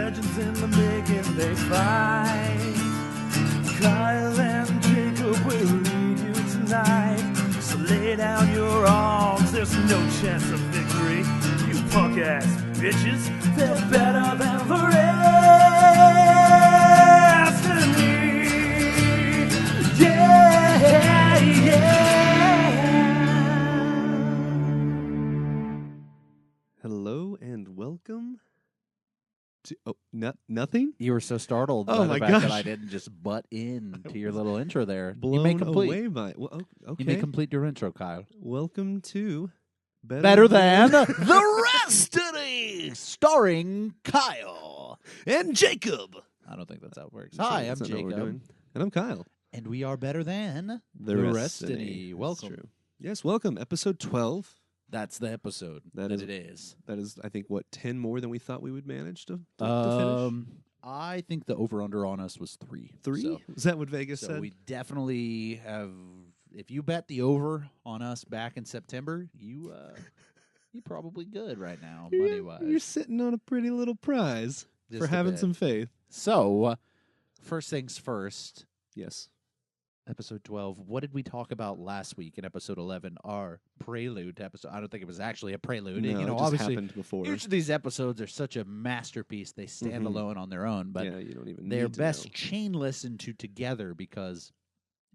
legends in the making, they fight. Kyle and Jacob will lead you tonight. So lay down your arms, there's no chance of victory. You punk-ass bitches, they're better than the rest of me. Yeah, Hello and welcome to nothing. You were so startled Oh by my the fact gosh. that I didn't just butt in to your little intro there. Blown You may complete. away by okay. You may complete your intro, Kyle. Welcome to Better than the Destiny, starring Kyle and Jacob. I don't think that's how it works. That's Hi, not- I'm that's not what we're Jacob, doing. And I'm Kyle. and we are better than The Destiny. That's Welcome. true. Yes, welcome. Episode 12. That's the episode That that is- it is. That is, I think, what 10 more than we thought we would manage to finish. I think the over/under on us was 3. 3? So, Is that what Vegas so said? we definitely have. If you bet the over on us back in September, you're probably good right now, money wise. You're sitting on a pretty little prize Just for a having bit. some faith. So, first things first, Yes. episode 12. What did we talk about last week in episode 11? Our prelude to episode. I don't think it was actually a prelude. No, you know, it just obviously, happened before. each of these episodes are such a masterpiece. They stand Mhm. alone on their own, but yeah, you don't even they're need to best know. chain listened to together because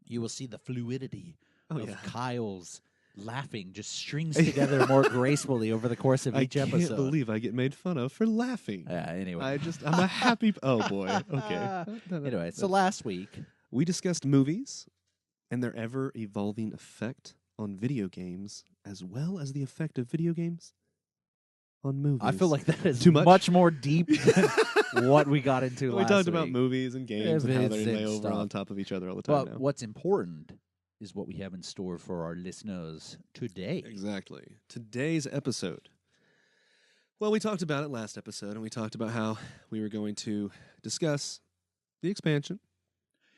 you will see the fluidity Oh, of yeah. Kyle's laughing just strings together more gracefully over the course of each I episode. can't believe I get made fun of for laughing. Anyway. I'm a happy. Oh boy. Okay. Anyway, so last week, we discussed movies and their ever evolving effect on video games, as well as the effect of video games on movies. I feel like that is Too much? more deep than what we got into we last talked about week. movies and games and how It's they lay and over stuff. on top of each other all the time But now. what's important is what we have in store for our listeners today. Exactly. Today's episode. Well, we talked about it last episode, and we talked about how we were going to discuss the expansion.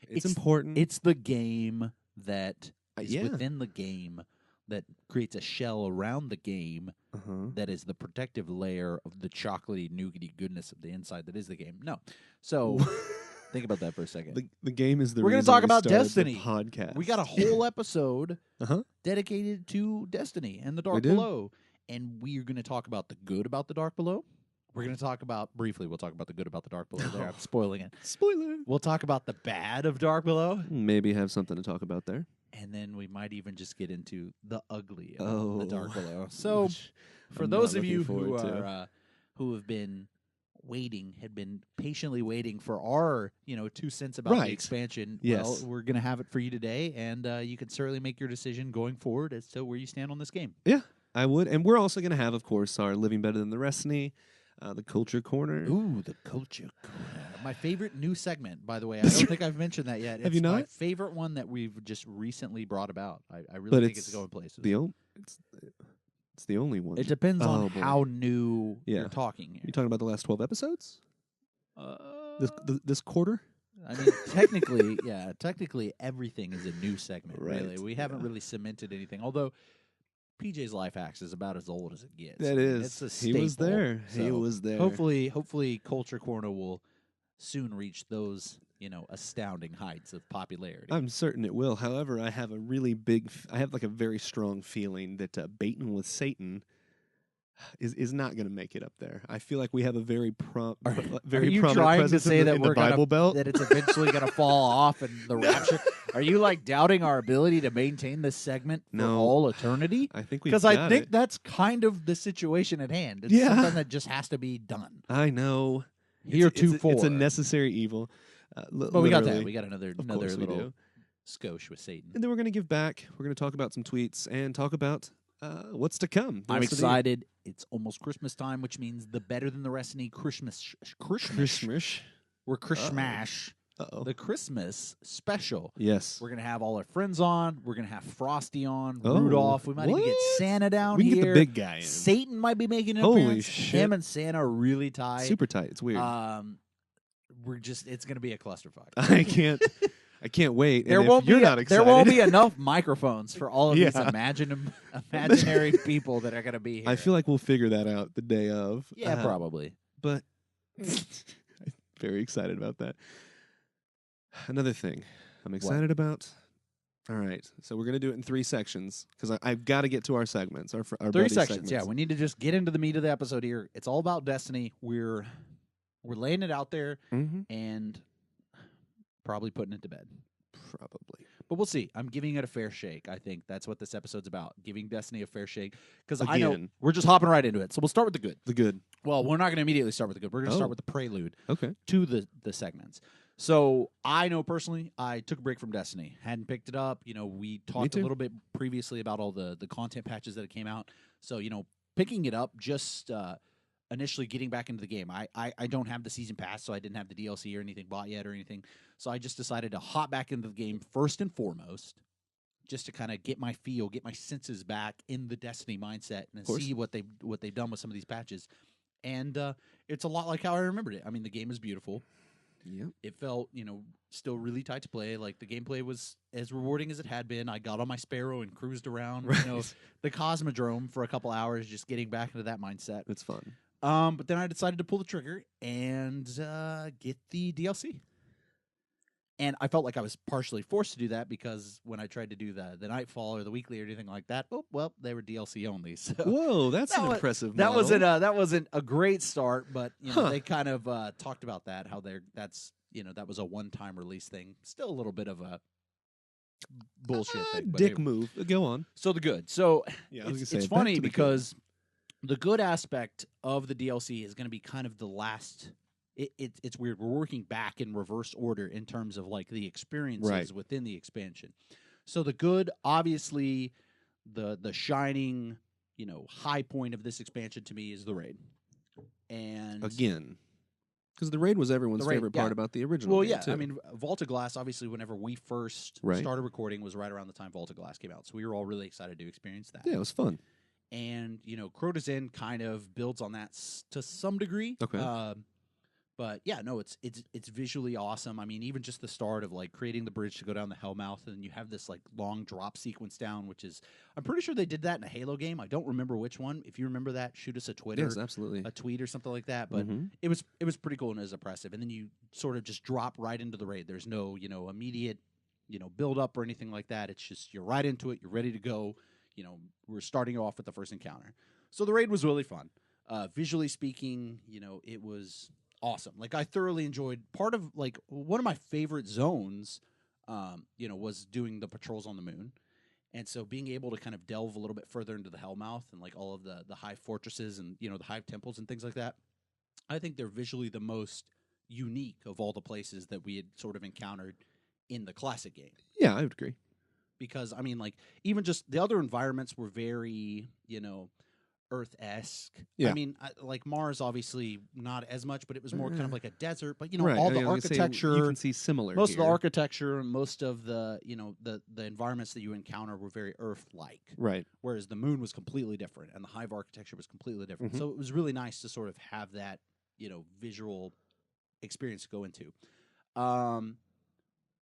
It's important. It's the game that is yeah. within the game that creates a shell around the game Uh-huh. that is the protective layer of the chocolatey, nougaty goodness of the inside that is the game. No. So think about that for a second. The game is the We're gonna reason talk we about started Destiny. the podcast. We got a whole episode Uh-huh. dedicated to Destiny and the Dark do. Below. And we're going to talk about the good about the Dark Below. We're going to talk about, briefly, we'll talk about the good about the Dark Below there. I'm spoiling it. Spoiler. We'll talk about the bad of Dark Below. Maybe have something to talk about there. And then we might even just get into the ugly of the Oh. Dark Below. So, Which for I'm those not of you looking who forward to. are who have been waiting, had been patiently waiting for our 2 cents about Right. the expansion, Yes. well, we're going to have it for you today, and you can certainly make your decision going forward as to where you stand on this game. Yeah, I would. And we're also going to have, of course, our Living Better Than the Destiny, the Culture Corner. Ooh, the Culture Corner. My favorite new segment, by the way. I don't think I've mentioned that yet. Have It's you my not? favorite one that we've just recently brought about. I really But think it's it's going places. It's the only one. It depends Oh, on boy. how new Yeah. you're talking. You talking about the last 12 episodes? This quarter? I mean, technically, everything is a new segment. Right, Really, we haven't yeah. really cemented anything. Although PJ's Life Hacks is about as old as it gets. That I mean, is. it's a He was staple. there. He So was there. Hopefully, Culture Corner will soon reach those astounding heights of popularity. I'm certain it will. However, I have a really I have like a very strong feeling that Baiting with Satan is not going to make it up there. I feel like we have a very very Are you prominent trying to presence say in the, that in we're the Bible Belt. that it's eventually going to fall off and the rapture? Are you like doubting our ability to maintain this segment for No. all eternity? I think we Because I think that's kind of the situation at hand. It's Yeah. something that just has to be done. I know. Heretofore. It's a necessary evil. But we got that. literally. We got another Of course we little do. skosh with Satan. And then we're going to give back. We're going to talk about some tweets and talk about what's to come. the I'm rest of the year. excited. It's almost Christmas time, which means the Better Than the Destiny Christmas. Christmas. We're Christmas. Uh-oh. The Christmas special. Yes. We're gonna have all our friends on. We're gonna have Frosty on, Oh, Rudolph. We might even get what? Santa down We can here. get the big guy in. Satan might be making an Holy appearance. shit. Him and Santa are really tight. Super tight. It's weird. It's gonna be a clusterfuck. I can't wait. There and won't if you're be not excited, there won't be enough microphones for all of these Yeah. imaginary people that are gonna be here. I feel like we'll figure that out the day of. yeah, probably. But Very excited about that. Another thing I'm excited about. All right, so we're gonna do it in 3 sections because I've got to get to our segments. Our 3 buddy sections. segments. Yeah, we need to just get into the meat of the episode here. It's all about Destiny. We're laying it out there Mm-hmm. and probably putting it to bed. Probably. But we'll see. I'm giving it a fair shake. I think that's what this episode's about, giving Destiny a fair shake. Because I know Again. we're just hopping right into it. So we'll start with the good. The good. Well, we're not going to immediately start with the good. We're going to Oh. start with the prelude Okay. to the segments. So I know personally, I took a break from Destiny. Hadn't picked it up. We talked a too. little bit previously about all the content patches that came out. So, picking it up, just initially getting back into the game. I don't have the season pass, so I didn't have the DLC or anything bought yet or anything. So I just decided to hop back into the game first and foremost, just to kind of get my feel, get my senses back in the Destiny mindset and course. see what they've done with some of these patches. And it's a lot like how I remembered it. I mean, the game is beautiful. Yep. It felt, still really tight to play. Like, the gameplay was as rewarding as it had been. I got on my Sparrow and cruised around, Right. the Cosmodrome for a couple hours, just getting back into that mindset. It's fun. But then I decided to pull the trigger and get the DLC. And I felt like I was partially forced to do that because when I tried to do the Nightfall or the weekly or anything like that, they were DLC only. So Whoa, that's that an was- impressive that model. wasn't a great start, but Huh. they kind of talked about that, how that was a one-time release thing. Still a little bit of a bullshit thing. But dick anyway. move. Go on. So the good. So Yeah, I was it's gonna say, back funny to the good. because the good aspect of the DLC is going to be kind of the last. It's weird. We're working back in reverse order in terms of like the experiences Right. within the expansion. So the good, obviously, the shining, high point of this expansion to me is the raid. And Again, because the raid was everyone's The raid, favorite yeah. part about the original. well, game, yeah, too. I mean, Vault of Glass. Obviously, whenever we first Right. started recording, was right around the time Vault of Glass came out. So we were all really excited to experience that. yeah, it was fun. And Crota's Inn kind of builds on that to some degree. Okay. But yeah, no, it's visually awesome. I mean, even just the start of like creating the bridge to go down the Hellmouth, and you have this like long drop sequence down, which is I'm pretty sure they did that in a Halo game. I don't remember which one. If you remember that, shoot us a Twitter, Yes, absolutely. a tweet or something like that. But Mhm. it was pretty cool and it was impressive. And then you sort of just drop right into the raid. There's no immediate build up or anything like that. It's just you're right into it. You're ready to go. We're starting off with the first encounter. So the raid was really fun. Visually speaking, it was awesome. Like, I thoroughly enjoyed part of like one of my favorite zones, was doing the patrols on the moon. And so being able to kind of delve a little bit further into the Hellmouth and like all of the hive fortresses and the hive temples and things like that, I think they're visually the most unique of all the places that we had sort of encountered in the classic game. Yeah, I would agree. Because I mean, like, even just the other environments were very Earth-esque. Yeah. I mean, like Mars, obviously not as much, but it was more kind of like a desert. But Right. all I the was gonna say, architecture, you can see similar. most of the here. architecture, and most of the the environments that you encounter were very Earth-like. Right. Whereas the moon was completely different, and the hive architecture was completely different. Mhm. So it was really nice to sort of have that visual experience to go into.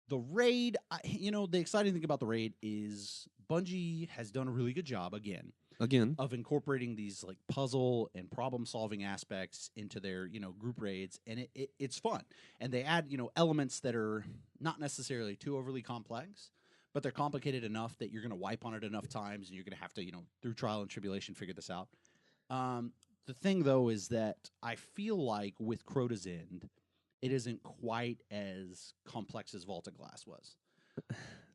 The raid, the exciting thing about the raid is Bungie has done a really good job again Again. of incorporating these like puzzle and problem solving aspects into their group raids, and it's fun. And they add elements that are not necessarily too overly complex, but they're complicated enough that you're going to wipe on it enough times, and you're going to have to through trial and tribulation figure this out. The thing though is that I feel like with Crota's End, it isn't quite as complex as Vault of Glass was.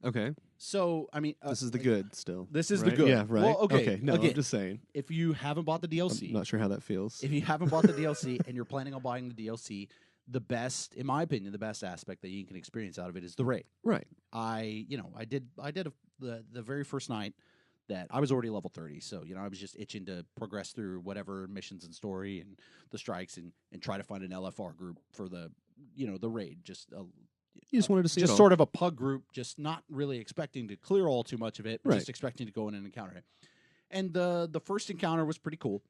Okay. So I mean, This is the like, good still. This is right? the good. Yeah, right. Well, okay. No, again, I'm just saying. if you haven't bought the DLC, I'm not sure how that feels. if you haven't bought the DLC and you're planning on buying the DLC, the best, in my opinion, the best aspect that you can experience out of it is the raid. Right. I did the very first night that I was already level 30, so I was just itching to progress through whatever missions and story and the strikes and try to find an LFR group for the the raid. Just You just wanted to see just it all. sort of a pug group, just not really expecting to clear all too much of it, but Right. just expecting to go in and encounter it. And the first encounter was pretty cool.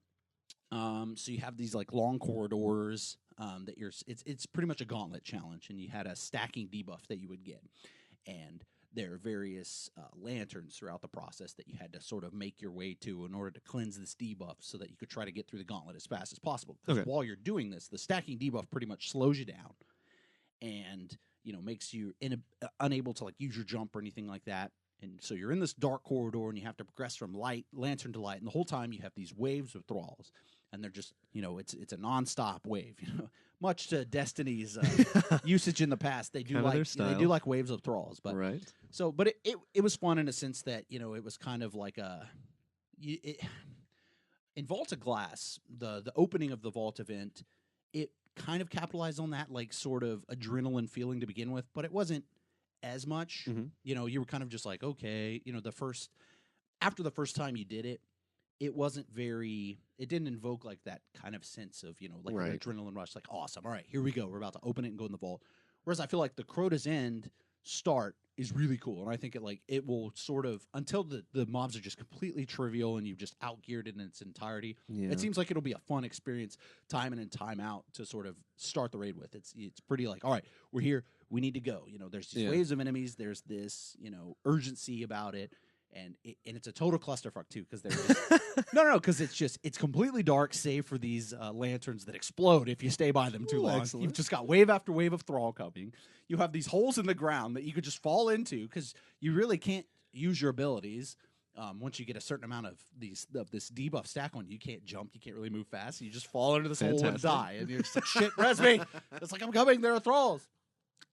So you have these like long corridors that it's pretty much a gauntlet challenge, and you had a stacking debuff that you would get. And there are various lanterns throughout the process that you had to sort of make your way to in order to cleanse this debuff so that you could try to get through the gauntlet as fast as possible. Because Okay. while you're doing this, the stacking debuff pretty much slows you down and, makes you unable to, like, use your jump or anything like that. And so you're in this dark corridor and you have to progress from lantern to light. And the whole time you have these waves of thralls. And they're just, it's a nonstop wave, much to Destiny's usage in the past. They do Kind of their they do style. like waves of thralls, but Right. so, but it was fun in a sense that it was kind of like in Vault of Glass, the opening of the Vault event, it kind of capitalized on that like sort of adrenaline feeling to begin with, but it wasn't as much. Mhm. You were kind of just like, okay, after the first time you did it, it wasn't it didn't invoke like that kind of sense of, like an Right. adrenaline rush, like, awesome. All right, here we go. We're about to open it and go in the vault. Whereas I feel like the Crota's End start is really cool. And I think it will sort of, until the mobs are just completely trivial and you've just outgeared it in its entirety, Yeah. it seems like it'll be a fun experience time in and time out to sort of start the raid with. It's pretty like, all right, we're here. We need to go. There's these Yeah. waves of enemies. There's this, urgency about it. And it's a total clusterfuck too, because they're just, because it's completely dark, save for these lanterns that explode if you stay by them too Ooh, long. excellent. You've just got wave after wave of thrall coming. You have these holes in the ground that you could just fall into because you really can't use your abilities. Once you get a certain amount of this debuff stack on you, can't jump, you can't really move fast. You just fall into this hole and Fantastic. die, and you're just like, shit, res me. It's like, I'm coming. There are thralls.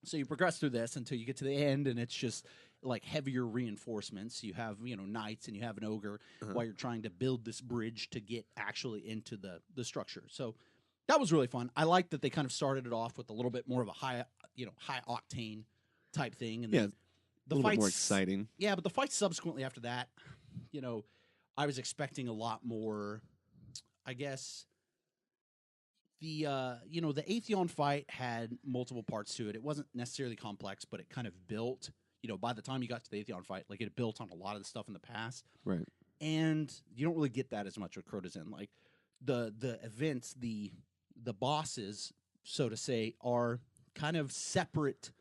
So you progress through this until you get to the end, and it's just like heavier reinforcements. You have, knights and you have an ogre while you're trying to build this bridge to get actually into the structure. So that was really fun. I like that they kind of started it off with a little bit more of a high octane type thing. And Yeah, then a little bit more exciting. Yeah, but the fights subsequently after that, I was expecting a lot more, I guess. The the Atheon fight had multiple parts to it. It wasn't necessarily complex, but it kind of built. By the time you got to the Atheon fight, like, it built on a lot of the stuff in the past, Right. and you don't really get that as much with Crota's End. Like the events, the bosses, so to say, are kind of separate,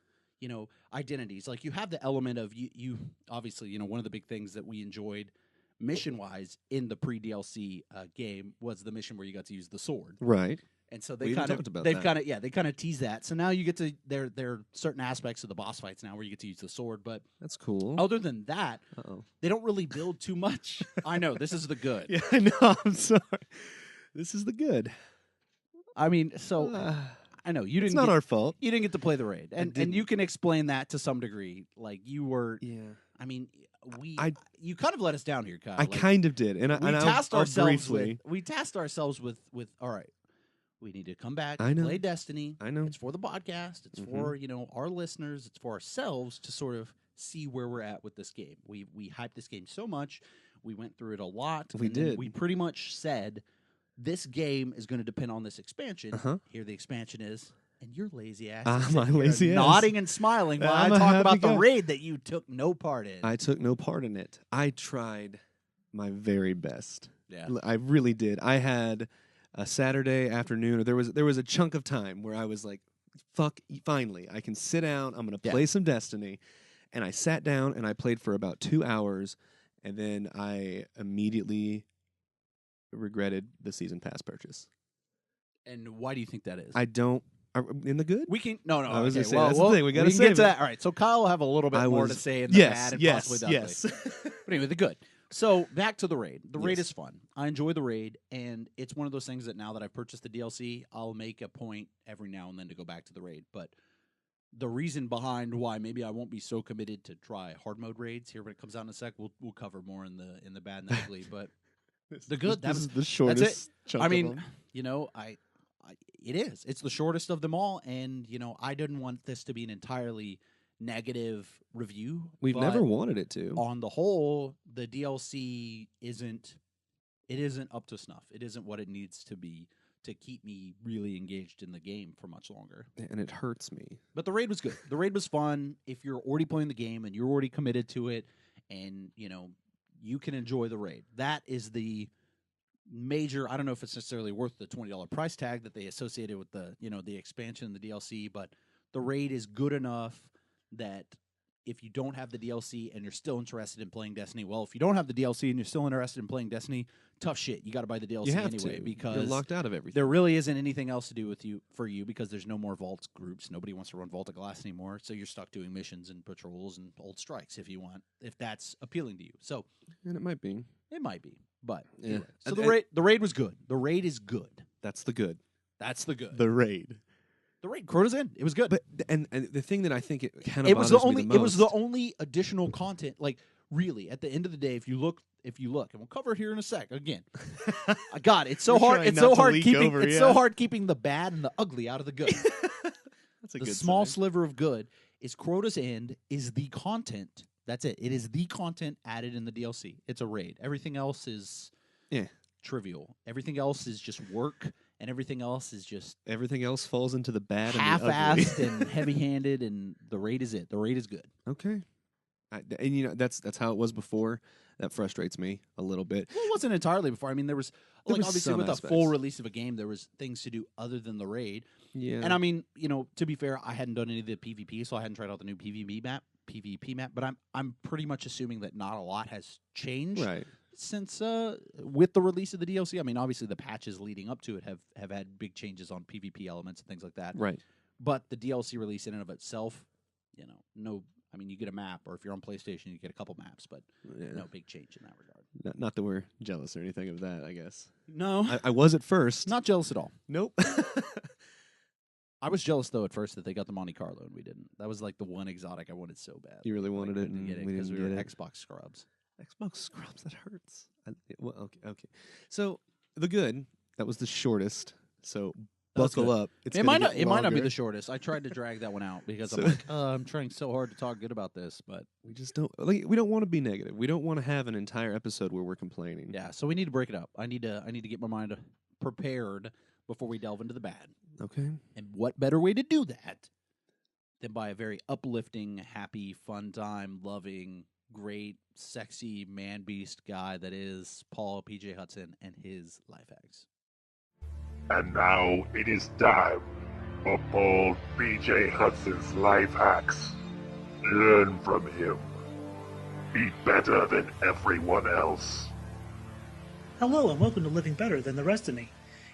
identities. Like, you have the element of you obviously, one of the big things that we enjoyed mission wise in the pre-DLC game was the mission where you got to use the sword. Right. And so We they even talked about they've that. kind of tease that. So now you get to there are certain aspects of the boss fights now where you get to use the sword, but That's cool. other than that, Uh-oh. they don't really build too much. I know, this is the good. Yeah, I know. I'm sorry. This is the good. I mean, so I know you it's didn't not get, our fault. you didn't get to play the raid, and didn't. you can explain that to some degree. Like, you were, Yeah. I mean, you I- kind of let us down here, Kyle. I Like, kind of did. And we I'll tasked ourselves briefly. with all right, we need to come back I and know. play Destiny. I know. It's for the podcast. It's Mhm. for our listeners. It's for ourselves to sort of see where we're at with this game. We hyped this game so much. We went through it a lot. We and then did. We pretty much said this game is going to depend on this expansion. Uh-huh. Here the expansion is, and your lazy ass Ah, is my sitting here lazy ass. nodding and smiling while I'm I a talk happy about the guy. raid that you took no part in. I took no part in it. I tried my very best. yeah. I really did. I had a Saturday afternoon, or there was a chunk of time where I was like, "Fuck! Finally, I can sit down. I'm going to Yeah. play some Destiny." And I sat down and I played for about 2 hours, and then I immediately regretted the season pass purchase. And why do you think that is? I don't. In the good? We can no. I was Okay, gonna say, well, that's the well, thing, we gotta can get save to it. that. All right, so Kyle will have a little bit I more was- to say in the Yes, bad and yes, possibly the ugly. yes. But anyway, the good. So back to the raid. The raid Yes. is fun. I enjoy the raid, and it's one of those things that now that I've purchased the DLC, I'll make a point every now and then to go back to the raid. But the reason behind why maybe I won't be so committed to try hard mode raids here when it comes out in a sec, we'll cover more in the bad and the ugly. But the good, This is the it. shortest chunk I of mean, them. it is. It's the shortest of them all, and I didn't want this to be an entirely negative review. We've but never wanted it to. on the whole, the DLC isn't up to snuff. It isn't what it needs to be to keep me really engaged in the game for much longer. And it hurts me. But the raid was good. The raid was fun. If you're already playing the game and you're already committed to it, and you can enjoy the raid. That is the major. I don't know if it's necessarily worth the $20 price tag that they associated with the the expansion and the DLC, but the raid is good enough that if you don't have the DLC and you're still interested in playing Destiny, well, if you don't have the DLC and you're still interested in playing Destiny, tough shit. You got to buy the DLC You have anyway to. because You're locked out of everything. there really isn't anything else to do for you because there's no more Vault groups. Nobody wants to run Vault of Glass anymore, so you're stuck doing missions and patrols and old strikes if that's appealing to you. So And it might be. it might be, but Yeah. anyway. So And- the raid was good. The raid is good. That's the good. That's the good. The raid. The raid Crota's in. It was good. But and the thing that I think it kind of it was the bothers only me the it was the most- only additional content. Like really, at the end of the day, if you look, and we'll cover it here in a sec. Again, God, it's so We're hard. trying It's not so to hard leak keeping. over, It's yeah. so hard keeping the bad and the ugly out of the good. That's a The good small sign. sliver of good is Crota's End is the content. That's it. It is the content added in the DLC. It's a raid. Everything else is Yeah. trivial. Everything else is just work, and everything else is just Everything else falls into the bad and the ugly. half-assed and heavy-handed. And the raid is it. The raid is good. Okay. And that's how it was before. That frustrates me a little bit. Well, it wasn't entirely before. I mean, there was There was obviously some with a aspects. full release of a game, there was things to do other than the raid. Yeah. And I mean, to be fair, I hadn't done any of the PvP, so I hadn't tried out the new PvP map. But I'm pretty much assuming that not a lot has changed right. since with the release of the DLC. I mean, obviously the patches leading up to it have had big changes on PvP elements and things like that. Right. But the DLC release in and of itself, no. I mean, you get a map, or if you're on PlayStation, you get a couple maps, but Yeah. no big change in that regard. Not that we're jealous or anything of that, I guess. No, I was at first. not jealous at all. Nope. I was jealous though at first that they got the Monte Carlo and we didn't. That was like the one exotic I wanted so bad. You really wanted it, didn't and get it we because didn't we were get it. Xbox scrubs. Xbox scrubs, that hurts. Well, okay. So the good, that was the shortest. So That's buckle good. up. It's It gonna might not. get It might not be longer. the shortest. I tried to drag that one out because So- I'm like, I'm trying so hard to talk good about this, but We just don't. We don't want to be negative. We don't want to have an entire episode where we're complaining. yeah. So we need to break it up. I need to get my mind prepared before we delve into the bad. Okay. And what better way to do that than by a very uplifting, happy, fun time, loving, great, sexy man beast guy that is Paul PJ Hudson and his life hacks. And now it is time for Paul B.J. Hudson's life hacks. Learn from him. Be better than everyone else. Hello and welcome to Living Better Than the Rest of Me.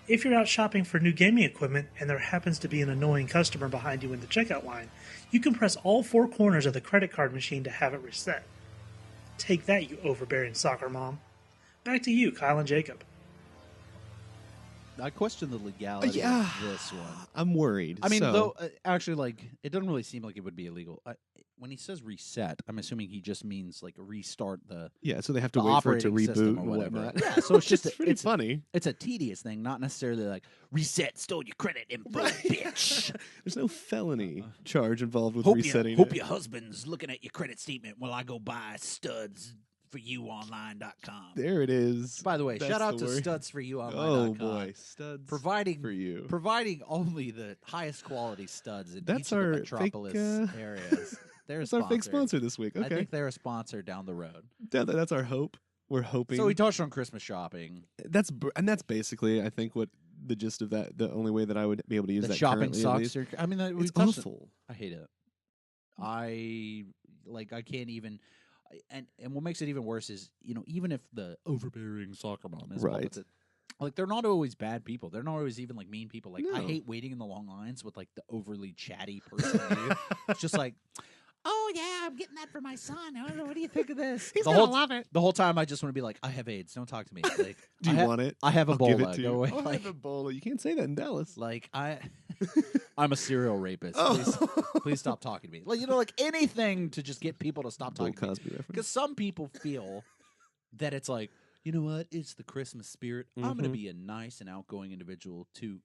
If you're out shopping for new gaming equipment and there happens to be an annoying customer behind you in the checkout line, you can press all four corners of the credit card machine to have it reset. Take that, you overbearing soccer mom. Back to you, Kyle and Jacob. I question the legality Yeah. of this one. I'm worried. I mean, so, though, actually, like, it doesn't really seem like it would be illegal. When he says reset, I'm assuming he just means, like, restart the yeah. So they have to the wait for it to operating system reboot or and whatever. whatnot. Yeah, so it's just It's pretty it's funny. It's a tedious thing, not necessarily like reset, stole your credit info, bitch. There's no felony charge involved with hope resetting. hope it. your husband's looking at your credit statement while I go buy studs for you online.com. There it is. By the way, That's shout out the to word. studs for you Oh online.com. boy, studs Providing for you. providing only the highest quality studs in That's each of our the fake, metropolis areas. They're That's our fake sponsor this week. I Okay, think they're a sponsor down the road. that's our hope. We're hoping. So we touched on Christmas shopping. that's basically, I think, what the gist of that. The only way that I would be able to use The that shopping currently, at sucks. least. I mean, we It's touched it. awful. I hate it. I can't even. And what makes it even worse is, even if the overbearing soccer mom is involved with Right. it, like they're not always bad people. They're not always even like mean people. Like I No. hate waiting in the long lines with like the overly chatty person. It's just like, oh yeah, I'm getting that for my son. I don't know. What do you think of this? He's the gonna whole love it. The whole time I just want to be like, I have AIDS. Don't talk to me. Like, Do you want it? I have I'll Ebola. give it to Go you. away. Oh, I Like, have Ebola. You can't say that in Dallas. like I'm a serial rapist. Oh. Please stop talking to me. Like like anything to just get people to stop Bill talking to me. Cosby reference. Because some people feel that it's like, you know what? It's the Christmas spirit. I'm going to Mhm. be a nice and outgoing individual to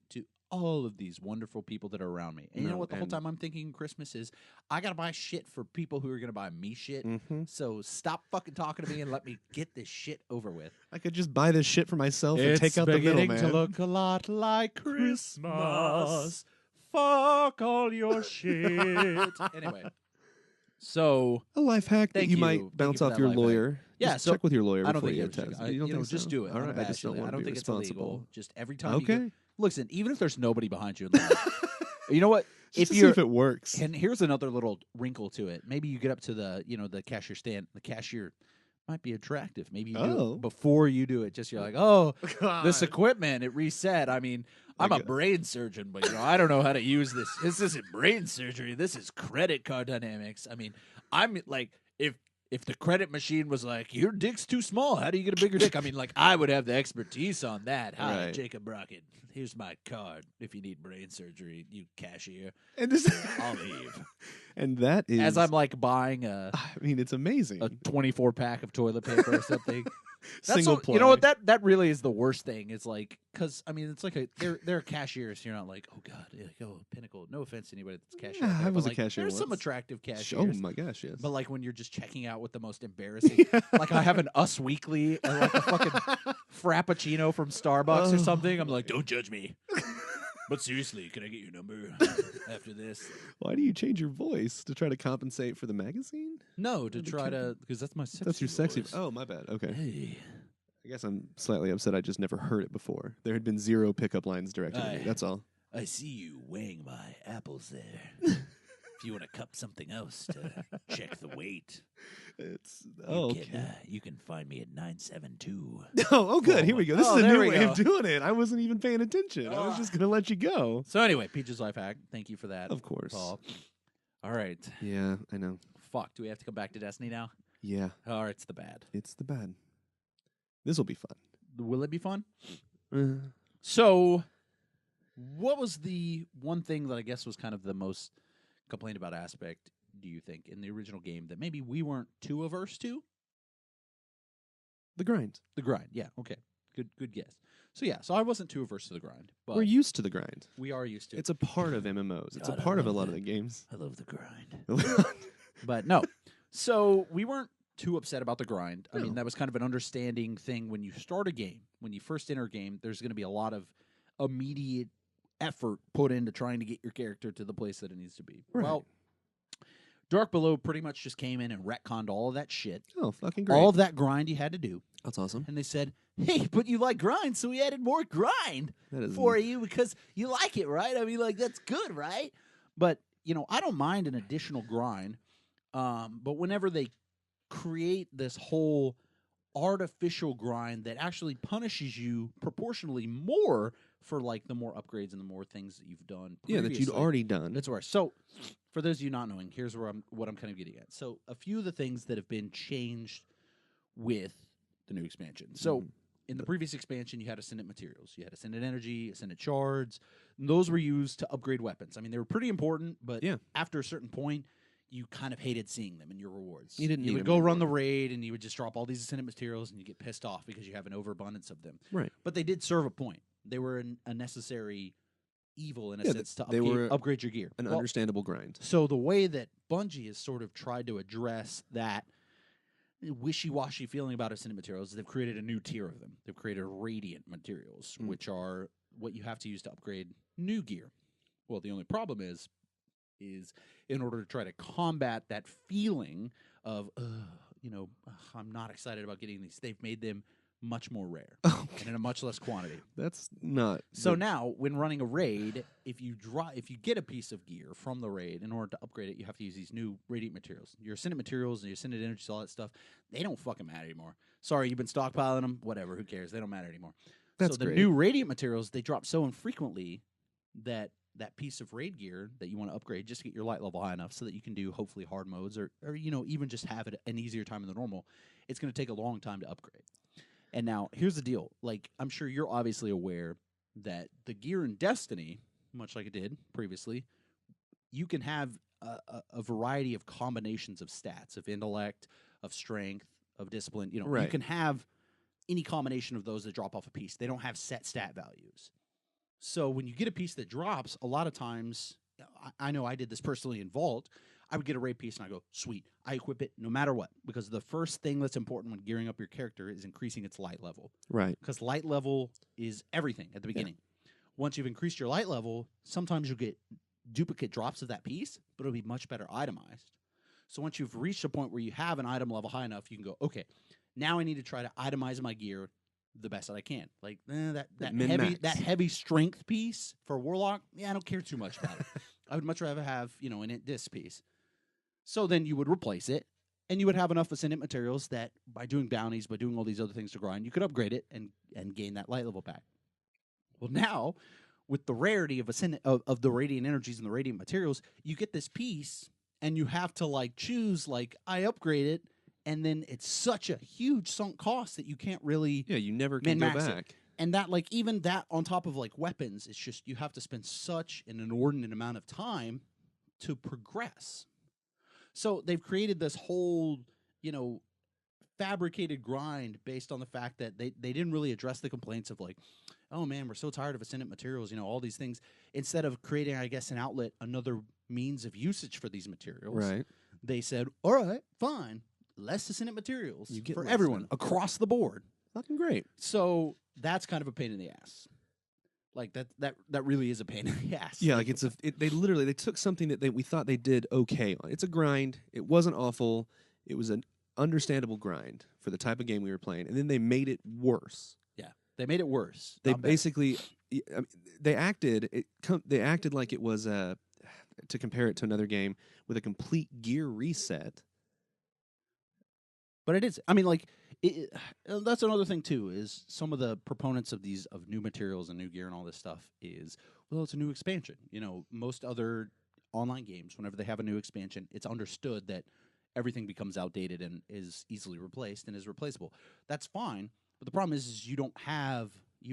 all of these wonderful people that are around me. And you know No, what? The whole and- time I'm thinking Christmas is I got to buy shit for people who are going to buy me shit. Mm-hmm. So stop fucking talking to me and let me get this shit over with. I could just buy this shit for myself and take out the middleman. a lot like Christmas. Fuck all your shit. Anyway, so A life hack that Thank you you. might Thank bounce you for off that your life hack. lawyer. Yeah, Just so check with your lawyer I don't before think you you should. attest. You don't think just so? do it. All right, I just don't I want don't to be think it's responsible. illegal. Just every time you Okay. go, listen, even if there's nobody behind you in line, You know what? Just to If see if it works. and here's another little wrinkle to it. Maybe you get up to the cashier stand. The cashier might be attractive. Maybe you do Oh. it before you do it. Just you're like, oh, this God. equipment, it reset. I mean, I'm a Okay. brain surgeon, but I don't know how to use this. This isn't brain surgery. This is credit card dynamics. I mean, I'm like, if the credit machine was like, your dick's too small, how do you get a bigger dick? I mean, like, I would have the expertise on that. Hi, Right. Jacob Brockett. Here's my card. If you need brain surgery, you cashier, And this, I'll leave. and that is, As I'm like buying a I mean, it's amazing. 24 pack of toilet paper or something. That's Single what, you know what ply. that really is the worst thing. It's like, because I mean, it's like they're cashiers. You're not like, oh god, Pinnacle. No offense to anybody that's cashier. Yeah, out there, I was but, a cashier There's some once. attractive Oh cashiers. my gosh, yes. But like when you're just checking out with the most embarrassing, like I have an Us Weekly and like a fucking Frappuccino from Starbucks or Oh. something. I'm like, don't judge me. But seriously, can I get your number after this? Why do you change your voice to try to compensate for the magazine? No, to That'd be try cool. to because that's my sexy. That's your sexy. voice. Oh, my bad. Okay. Hey. I guess I'm slightly upset. I just never heard it before. There had been 0 pickup lines directed at me. Aye. That's all. I see you weighing my apples there. If you want to cup something else to check the weight, It's oh, you, okay. can, you can find me at 972. Oh, good. Here we go. This Oh, is a there new we way of go. doing it. I wasn't even paying attention. I was just gonna let you go. So anyway, Peach's Life Hack. Thank you for that. Of course. Paul. All right. Yeah, I know. Fuck. Do we have to come back to Destiny now? Yeah, All right, it's the bad. it's the bad. This will be fun. Will it be fun? Uh, So, what was the one thing that I guess was kind of the most complained about aspect, do you think, in the original game that maybe we weren't too averse to? the grind. The grind. Yeah, okay. Good guess. So yeah, so I wasn't too averse to the grind, but We're used to the grind. we are used to it. It's a part of MMOs. It's God, a I part of a love lot of that. the games. I love the grind. But no. So we weren't too upset about the grind. I mean, No. that was kind of an understanding thing when you start a game. When you first enter a game, there's going to be a lot of immediate effort put into trying to get your character to the place that it needs to be. Right. Well, Dark Below pretty much just came in and retconned all of that shit. Oh, fucking great. All of that grind you had to do. That's awesome. And they said, hey, but you like grind, so we added more grind That is for you because you like it, right? I mean, like, that's good, right? But, I don't mind an additional grind. But whenever they create this whole artificial grind that actually punishes you proportionally more for, like, the more upgrades and the more things that you've done Yeah, that you'd previously. already done. That's worse. So, for those of you not knowing, here's what I'm kind of getting at. So, a few of the things that have been changed with the new expansion. So, in the previous expansion, you had Ascendant materials, you had Ascendant energy, Ascendant shards. And those were used to upgrade weapons. I mean, they were pretty important, but Yeah. after a certain point, you kind of hated seeing them in your rewards. You didn't need would them go run the anymore. raid, and you would just drop all these Ascendant materials, and you get pissed off because you have an overabundance of them. Right. But they did serve a point. They were a necessary evil in a Yeah, sense to they were upgrade your gear. An Well, understandable grind. so the way that Bungie has sort of tried to address that wishy-washy feeling about Ascendant materials is they've created a new tier of them. They've created Radiant materials, which are what you have to use to upgrade new gear. Well, the only problem is in order to try to combat that feeling of, I'm not excited about getting these, they've made them much more rare and in a much less quantity. That's not. So the- now, when running a raid, if you get a piece of gear from the raid, in order to upgrade it, you have to use these new Radiant materials. Your Ascendant materials and your Ascendant energies, all that stuff, they don't fucking matter anymore. Sorry, you've been stockpiling them. Whatever, who cares? They don't matter anymore. That's so the great. new Radiant materials, they drop so infrequently that piece of raid gear that you want to upgrade just to get your light level high enough so that you can do hopefully hard modes or even just have it an easier time than the normal. It's going to take a long time to upgrade. And now, here's the deal. Like, I'm sure you're obviously aware that the gear in Destiny, much like it did previously, you can have a variety of combinations of stats, of intellect, of strength, of discipline. You Right. can have any combination of those that drop off a piece. They don't have set stat values. So when you get a piece that drops, a lot of times, I know I did this personally in Vault, I would get a raid piece and I go, sweet, I equip it no matter what. Because the first thing that's important when gearing up your character is increasing its light level. Right. Because light level is everything at the beginning. Once you've increased your light level, sometimes you'll get duplicate drops of that piece, but it'll be much better itemized. So once you've reached a point where you have an item level high enough, you can go, okay, now I need to try to itemize my gear the best that I can. Like that Min-max. heavy strength piece for Warlock, I don't care too much about it. I would much rather have, you know, an int disk piece. So then you would replace it, and you would have enough ascendant materials that by doing bounties, by doing all these other things to grind, you could upgrade it and gain that light level back. Well, now, with the rarity of ascendant of the radiant energies and the radiant materials, you get this piece, and you have to, like, choose, like, I upgrade it, and then it's such a huge sunk cost that you can't really Yeah, you never can go min-max it. back. And that, like, even that on top of, like, weapons, it's just you have to spend such an inordinate amount of time to progress. So they've created this whole, you know, fabricated grind based on the fact that they didn't really address the complaints of, like, oh, man, we're so tired of ascendant materials, you know, all these things. Instead of creating, I guess, an outlet, another means of usage for these materials, Right. they said, all right, fine, less ascendant materials You get for less everyone then. across the board. Fucking great. So that's kind of a pain in the ass. Like that really is a pain in the ass. Yeah, like they took something that we thought they did okay on. It's a grind. It wasn't awful. It was an understandable grind for the type of game we were playing, and then they made it worse. yeah, they made it worse. They not better. basically they acted like it was to compare it to another game with a complete gear reset. But it is. I mean, like that's another thing too. Is some of the proponents of new materials and new gear and all this stuff is, well, it's a new expansion. You know, most other online games, whenever they have a new expansion, it's understood that everything becomes outdated and is easily replaced and is replaceable. That's fine. But the problem is you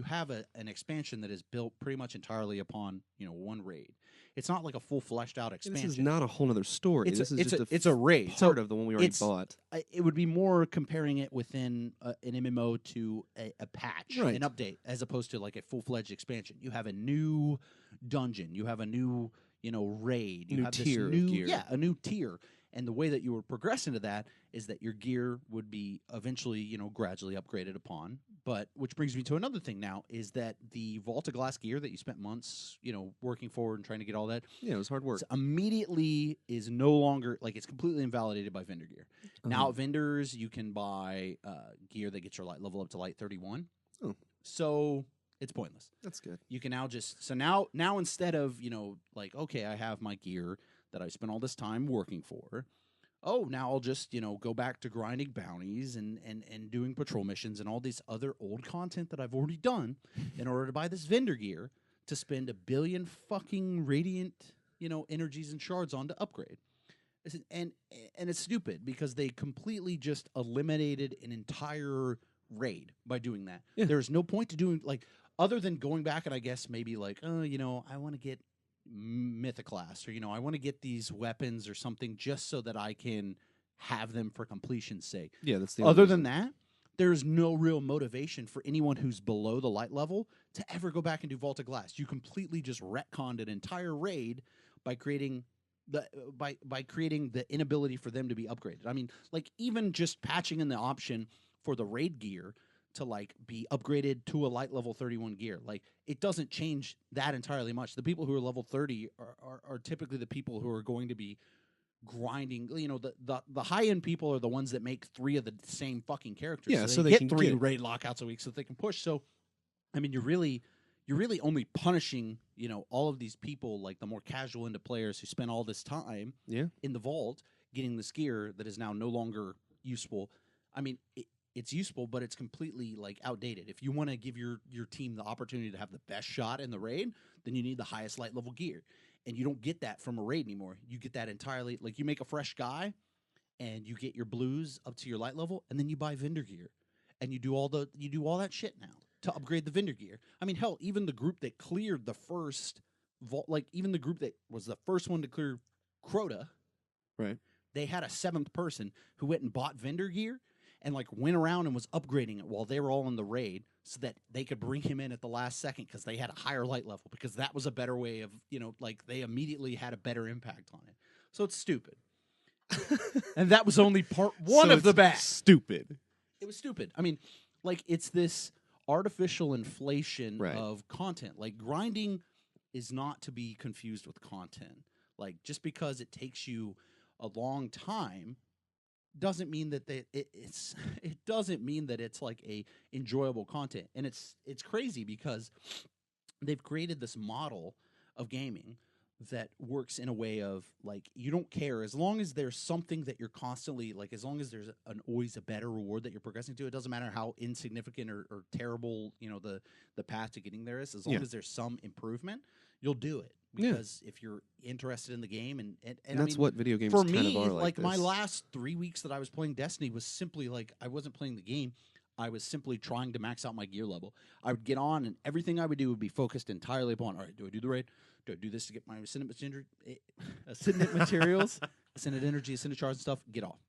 have an expansion that is built pretty much entirely upon, you know, one raid. It's not like a full fleshed out expansion. This is not a whole other story. It's this is just it's a raid. part So of the one we already it's- bought. it would be more comparing it within an MMO to a patch, Right. an update, as opposed to like a full-fledged expansion. You have a new dungeon, you have a new, you know, raid, you New have tier of this new gear. yeah, a new tier. And the way that you would progress into that is that your gear would be eventually, you know, gradually upgraded upon. But which brings me to another thing now is that the Vault of Glass gear that you spent months, you know, working for and trying to get all that, Yeah, it was hard work. immediately is no longer, like, it's completely invalidated by vendor gear. Now Uh-huh. at vendors, you can buy gear that gets your light level up to light 31. Oh. So it's pointless. That's good. You can now just, so now instead of, you know, like, okay, I have my gear that I spent all this time working for. Oh, now I'll just, you know, go back to grinding bounties and doing patrol missions and all this other old content that I've already done in order to buy this vendor gear to spend 1 billion fucking radiant, you know, energies and shards on to upgrade. And it's stupid because they completely just eliminated an entire raid by doing that. Yeah. There's no point to doing, like, other than going back and I guess maybe like, oh, you know, I want to get Mythoclast, or, you know, I want to get these weapons or something just so that I can have them for completion's sake. Yeah, that's the Other only than that, there's no real motivation for anyone who's below the light level to ever go back and do Vault of Glass. You completely just retconned an entire raid by creating by creating the inability for them to be upgraded. I mean, like, even just patching in the option for the raid gear to, like, be upgraded to a light level 31 gear. Like, it doesn't change that entirely much. The people who are level 30 are typically the people who are going to be grinding. You know, the high end people are the ones that make 3 of the same fucking characters. Yeah, so they hit can 3 get- raid lockouts a week so that they can push. So, I mean, you're really only punishing, you know, all of these people, like the more casual into players who spend all this time Yeah. in the vault getting this gear that is now no longer useful. I mean, it's useful, but it's completely, like, outdated. If you want to give your team the opportunity to have the best shot in the raid, then you need the highest light level gear. And you don't get that from a raid anymore. You get that entirely, like, you make a fresh guy and you get your blues up to your light level, and then you buy vendor gear. And you do all that shit now to upgrade the vendor gear. I mean, hell, even the group that cleared the first vault, like, even the group that was the first one to clear Crota, Right. they had a 7th person who went and bought vendor gear and, like, went around and was upgrading it while they were all in the raid so that they could bring him in at the last second because they had a higher light level, because that was a better way of, you know, like, they immediately had a better impact on it. So it's stupid. And that was only part one So of the it's bad. Stupid. It was stupid. I mean, like, it's this artificial inflation Right. of content. Like, grinding is not to be confused with content. Like, just because it takes you a long time doesn't mean that it doesn't mean that it's, like, a enjoyable content. And it's crazy because they've created this model of gaming that works in a way of like you don't care as long as there's something that you're constantly like as long as there's always a better reward that you're progressing to. It doesn't matter how insignificant or terrible the path to getting there is. As long as there's some improvement, you'll do it because if you're interested in the game and that's I mean, what video games for kind me, of are like. my last 3 weeks that I was playing Destiny was simply like I wasn't playing the game. I was simply trying to max out my gear level. I would get on, and everything I would do would be focused entirely upon, all right, do I do the raid? Do I do this to get my Ascendant materials, Ascendant energy, Ascendant shards and stuff? Get off.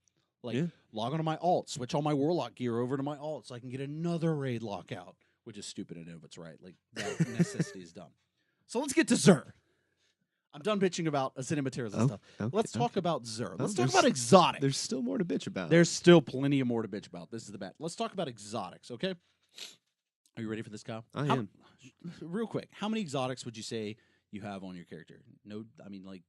Like, log onto my alt, switch all my Warlock gear over to my alt so I can get another raid lockout, which is stupid. I know, but it's right. Like, that necessity is dumb. So let's get to Xur. I'm done bitching about Ascendant materials and stuff. Let's talk about Xur. Let's talk about exotics. There's still more to bitch about. There's still plenty of more to bitch about. This is the bad. Let's talk about exotics, okay? Are you ready for this, Kyle? I am. Real quick, how many exotics would you say you have on your character? No, I mean like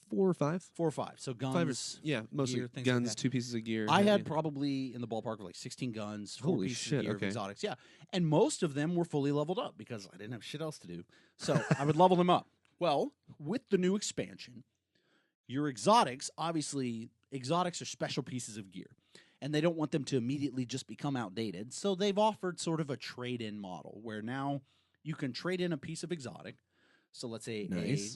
4 or 5. 4 or 5. So guns, mostly gear, things guns, like that. 2 pieces of gear. I had probably in the ballpark of like 16 guns, 4 Holy pieces shit, of gear, okay. exotics. Yeah, and most of them were fully leveled up because I didn't have shit else to do. So I would level them up. Well, with the new expansion, your exotics, obviously, exotics are special pieces of gear, and they don't want them to immediately just become outdated. So they've offered sort of a trade-in model where now you can trade in a piece of exotic. So let's say,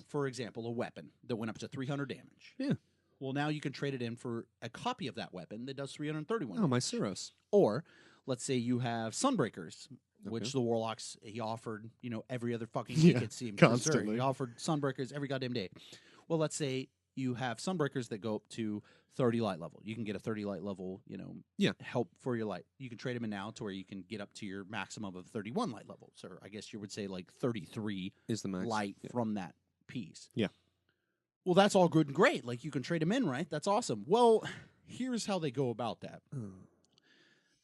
for example, a weapon that went up to 300 damage. Yeah. Well, now you can trade it in for a copy of that weapon that does 331 Oh, my damage. Suros. Or let's say you have Sunbreakers, which the Warlocks, he offered, every other fucking week it seemed. constantly. He offered Sunbreakers every goddamn day. Well, let's say you have Sunbreakers that go up to 30 light level. You can get a 30 light level, help for your light. You can trade them in now to where you can get up to your maximum of 31 light levels. Or I guess you would say like 33 is the max light from that piece. Yeah. Well, that's all good and great. Like, you can trade them in, right? That's awesome. Well, here's how they go about that.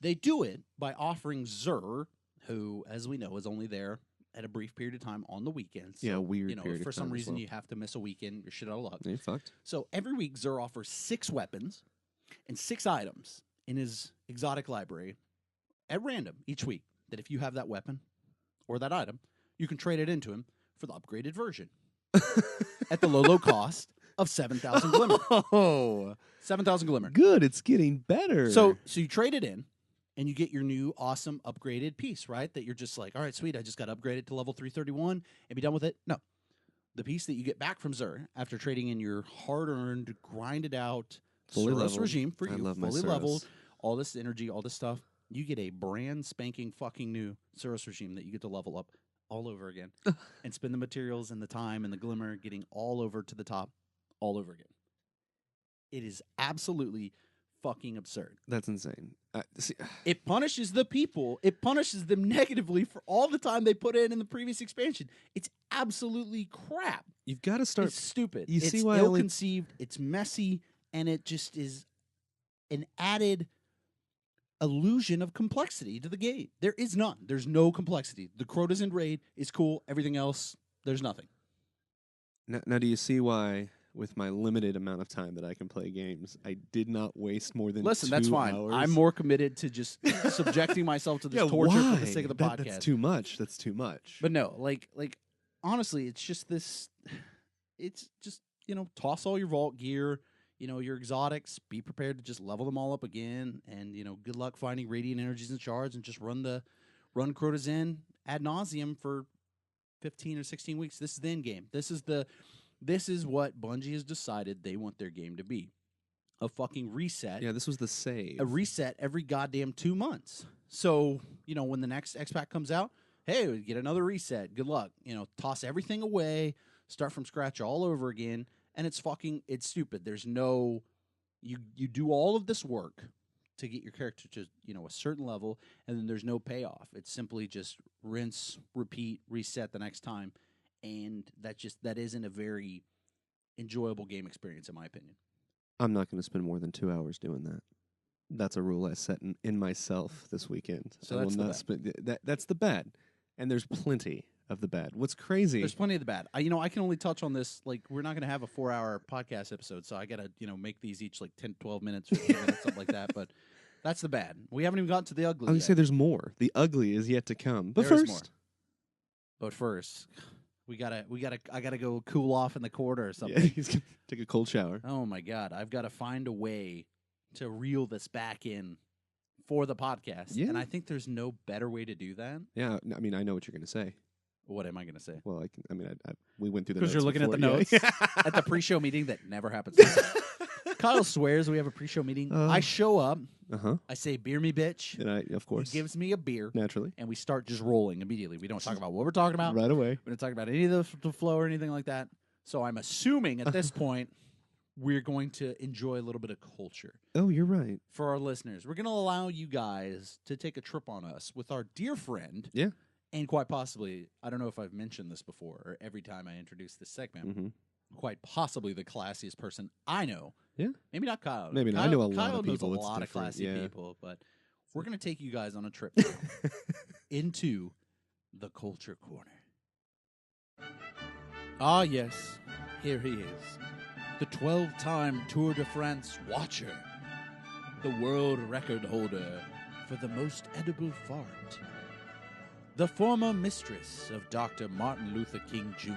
They do it by offering Xur, who, as we know, is only there at a brief period of time on the weekends. Yeah, weird You know, period if for of some time as reason well. you have to miss a weekend, you're shit out of luck. Yeah, fucked. So every week, Xur offers 6 weapons and 6 items in his exotic library at random each week. That if you have that weapon or that item, you can trade it into him for the upgraded version at the low cost of 7,000 glimmer. Oh, 7,000 glimmer. good. It's getting better. So you trade it in, and you get your new awesome upgraded piece, right? That you're just like, all right, sweet, I just got upgraded to level 331 and be done with it. No. The piece that you get back from Xur after trading in your hard-earned, grinded out Fully Suros leveled. regime for I you, love my fully Suros. leveled, all this energy, all this stuff, you get a brand spanking fucking new Suros regime that you get to level up all over again and spend the materials and the time and the glimmer getting all over to the top all over again. It is absolutely fucking absurd. That's insane. See, It punishes the people. It punishes them negatively for all the time they put in the previous expansion. It's absolutely crap. you've got to start. It's stupid. you it's see why I only- ill-conceived. It's messy, and it just is an added illusion of complexity to the game. There is none. There's no complexity. The Crota's in raid is cool. Everything else, there's nothing. Now, do you see why, with my limited amount of time that I can play games, I did not waste more than Listen, 2 that's fine. hours? I'm more committed to just subjecting myself to this Yeah, torture why? for the sake of the podcast. That's too much. That's too much. But no, like honestly, it's just this. It's just toss all your vault gear, your exotics. Be prepared to just level them all up again, and good luck finding radiant energies and shards, and just run Crota's in ad nauseum for 15 or 16 weeks. This is the end game. This is what Bungie has decided they want their game to be. A fucking reset. yeah, this was the save. A reset every goddamn 2 months. So, when the next X-Pack comes out, hey, we get another reset. Good luck. Toss everything away, start from scratch all over again, and it's stupid. There's no you do all of this work to get your character to, a certain level, and then there's no payoff. It's simply just rinse, repeat, reset the next time, and that isn't a very enjoyable game experience in my opinion. I'm not going to spend more than 2 hours doing that. That's a rule I set in myself this weekend. So I that's will the not bad. spend. That's the bad, and there's plenty of the bad. What's crazy? There's plenty of the bad. I can only touch on this. Like, we're not going to have a 4-hour podcast episode, so I got to, make these each like 10, 12 minutes, 15 minutes, something like that. But that's the bad. We haven't even gotten to the ugly I would yet. say there's more. The ugly is yet to come. But There is first, more. But first, I gotta go cool off in the corner or Yeah, something. he's gonna take a cold shower. Oh my God, I've got to find a way to reel this back in for the podcast. Yeah. And I think there's no better way to do that. Yeah, I mean, I know what you're gonna say. What am I going to say? Well, we went through the 'Cause you're notes looking at the before, notes? yeah. At the pre-show meeting that never happens. Kyle swears we have a pre-show meeting. I show up. Uh-huh. I say, beer me, bitch. And I, of course, He gives me a beer. naturally, And we start just rolling immediately. We don't talk about what we're talking about. right away. We don't talk about any of the flow or anything like that. So I'm assuming at this point we're going to enjoy a little bit of culture Oh, you're right. for our listeners. We're going to allow you guys to take a trip on us with our dear friend. Yeah. And quite possibly, I don't know if I've mentioned this before or every time I introduce this segment, Mm-hmm. quite possibly the classiest person I know. Yeah. Maybe not Kyle. Maybe not. Kyle, I know a lot Kyle of knows people. a It's lot of different, classy yeah. people, but we're going to take you guys on a trip now into the Culture Corner. Ah, yes. Here he is. The 12-time Tour de France watcher. The world record holder for the most edible fart. The former mistress of Dr. Martin Luther King Jr.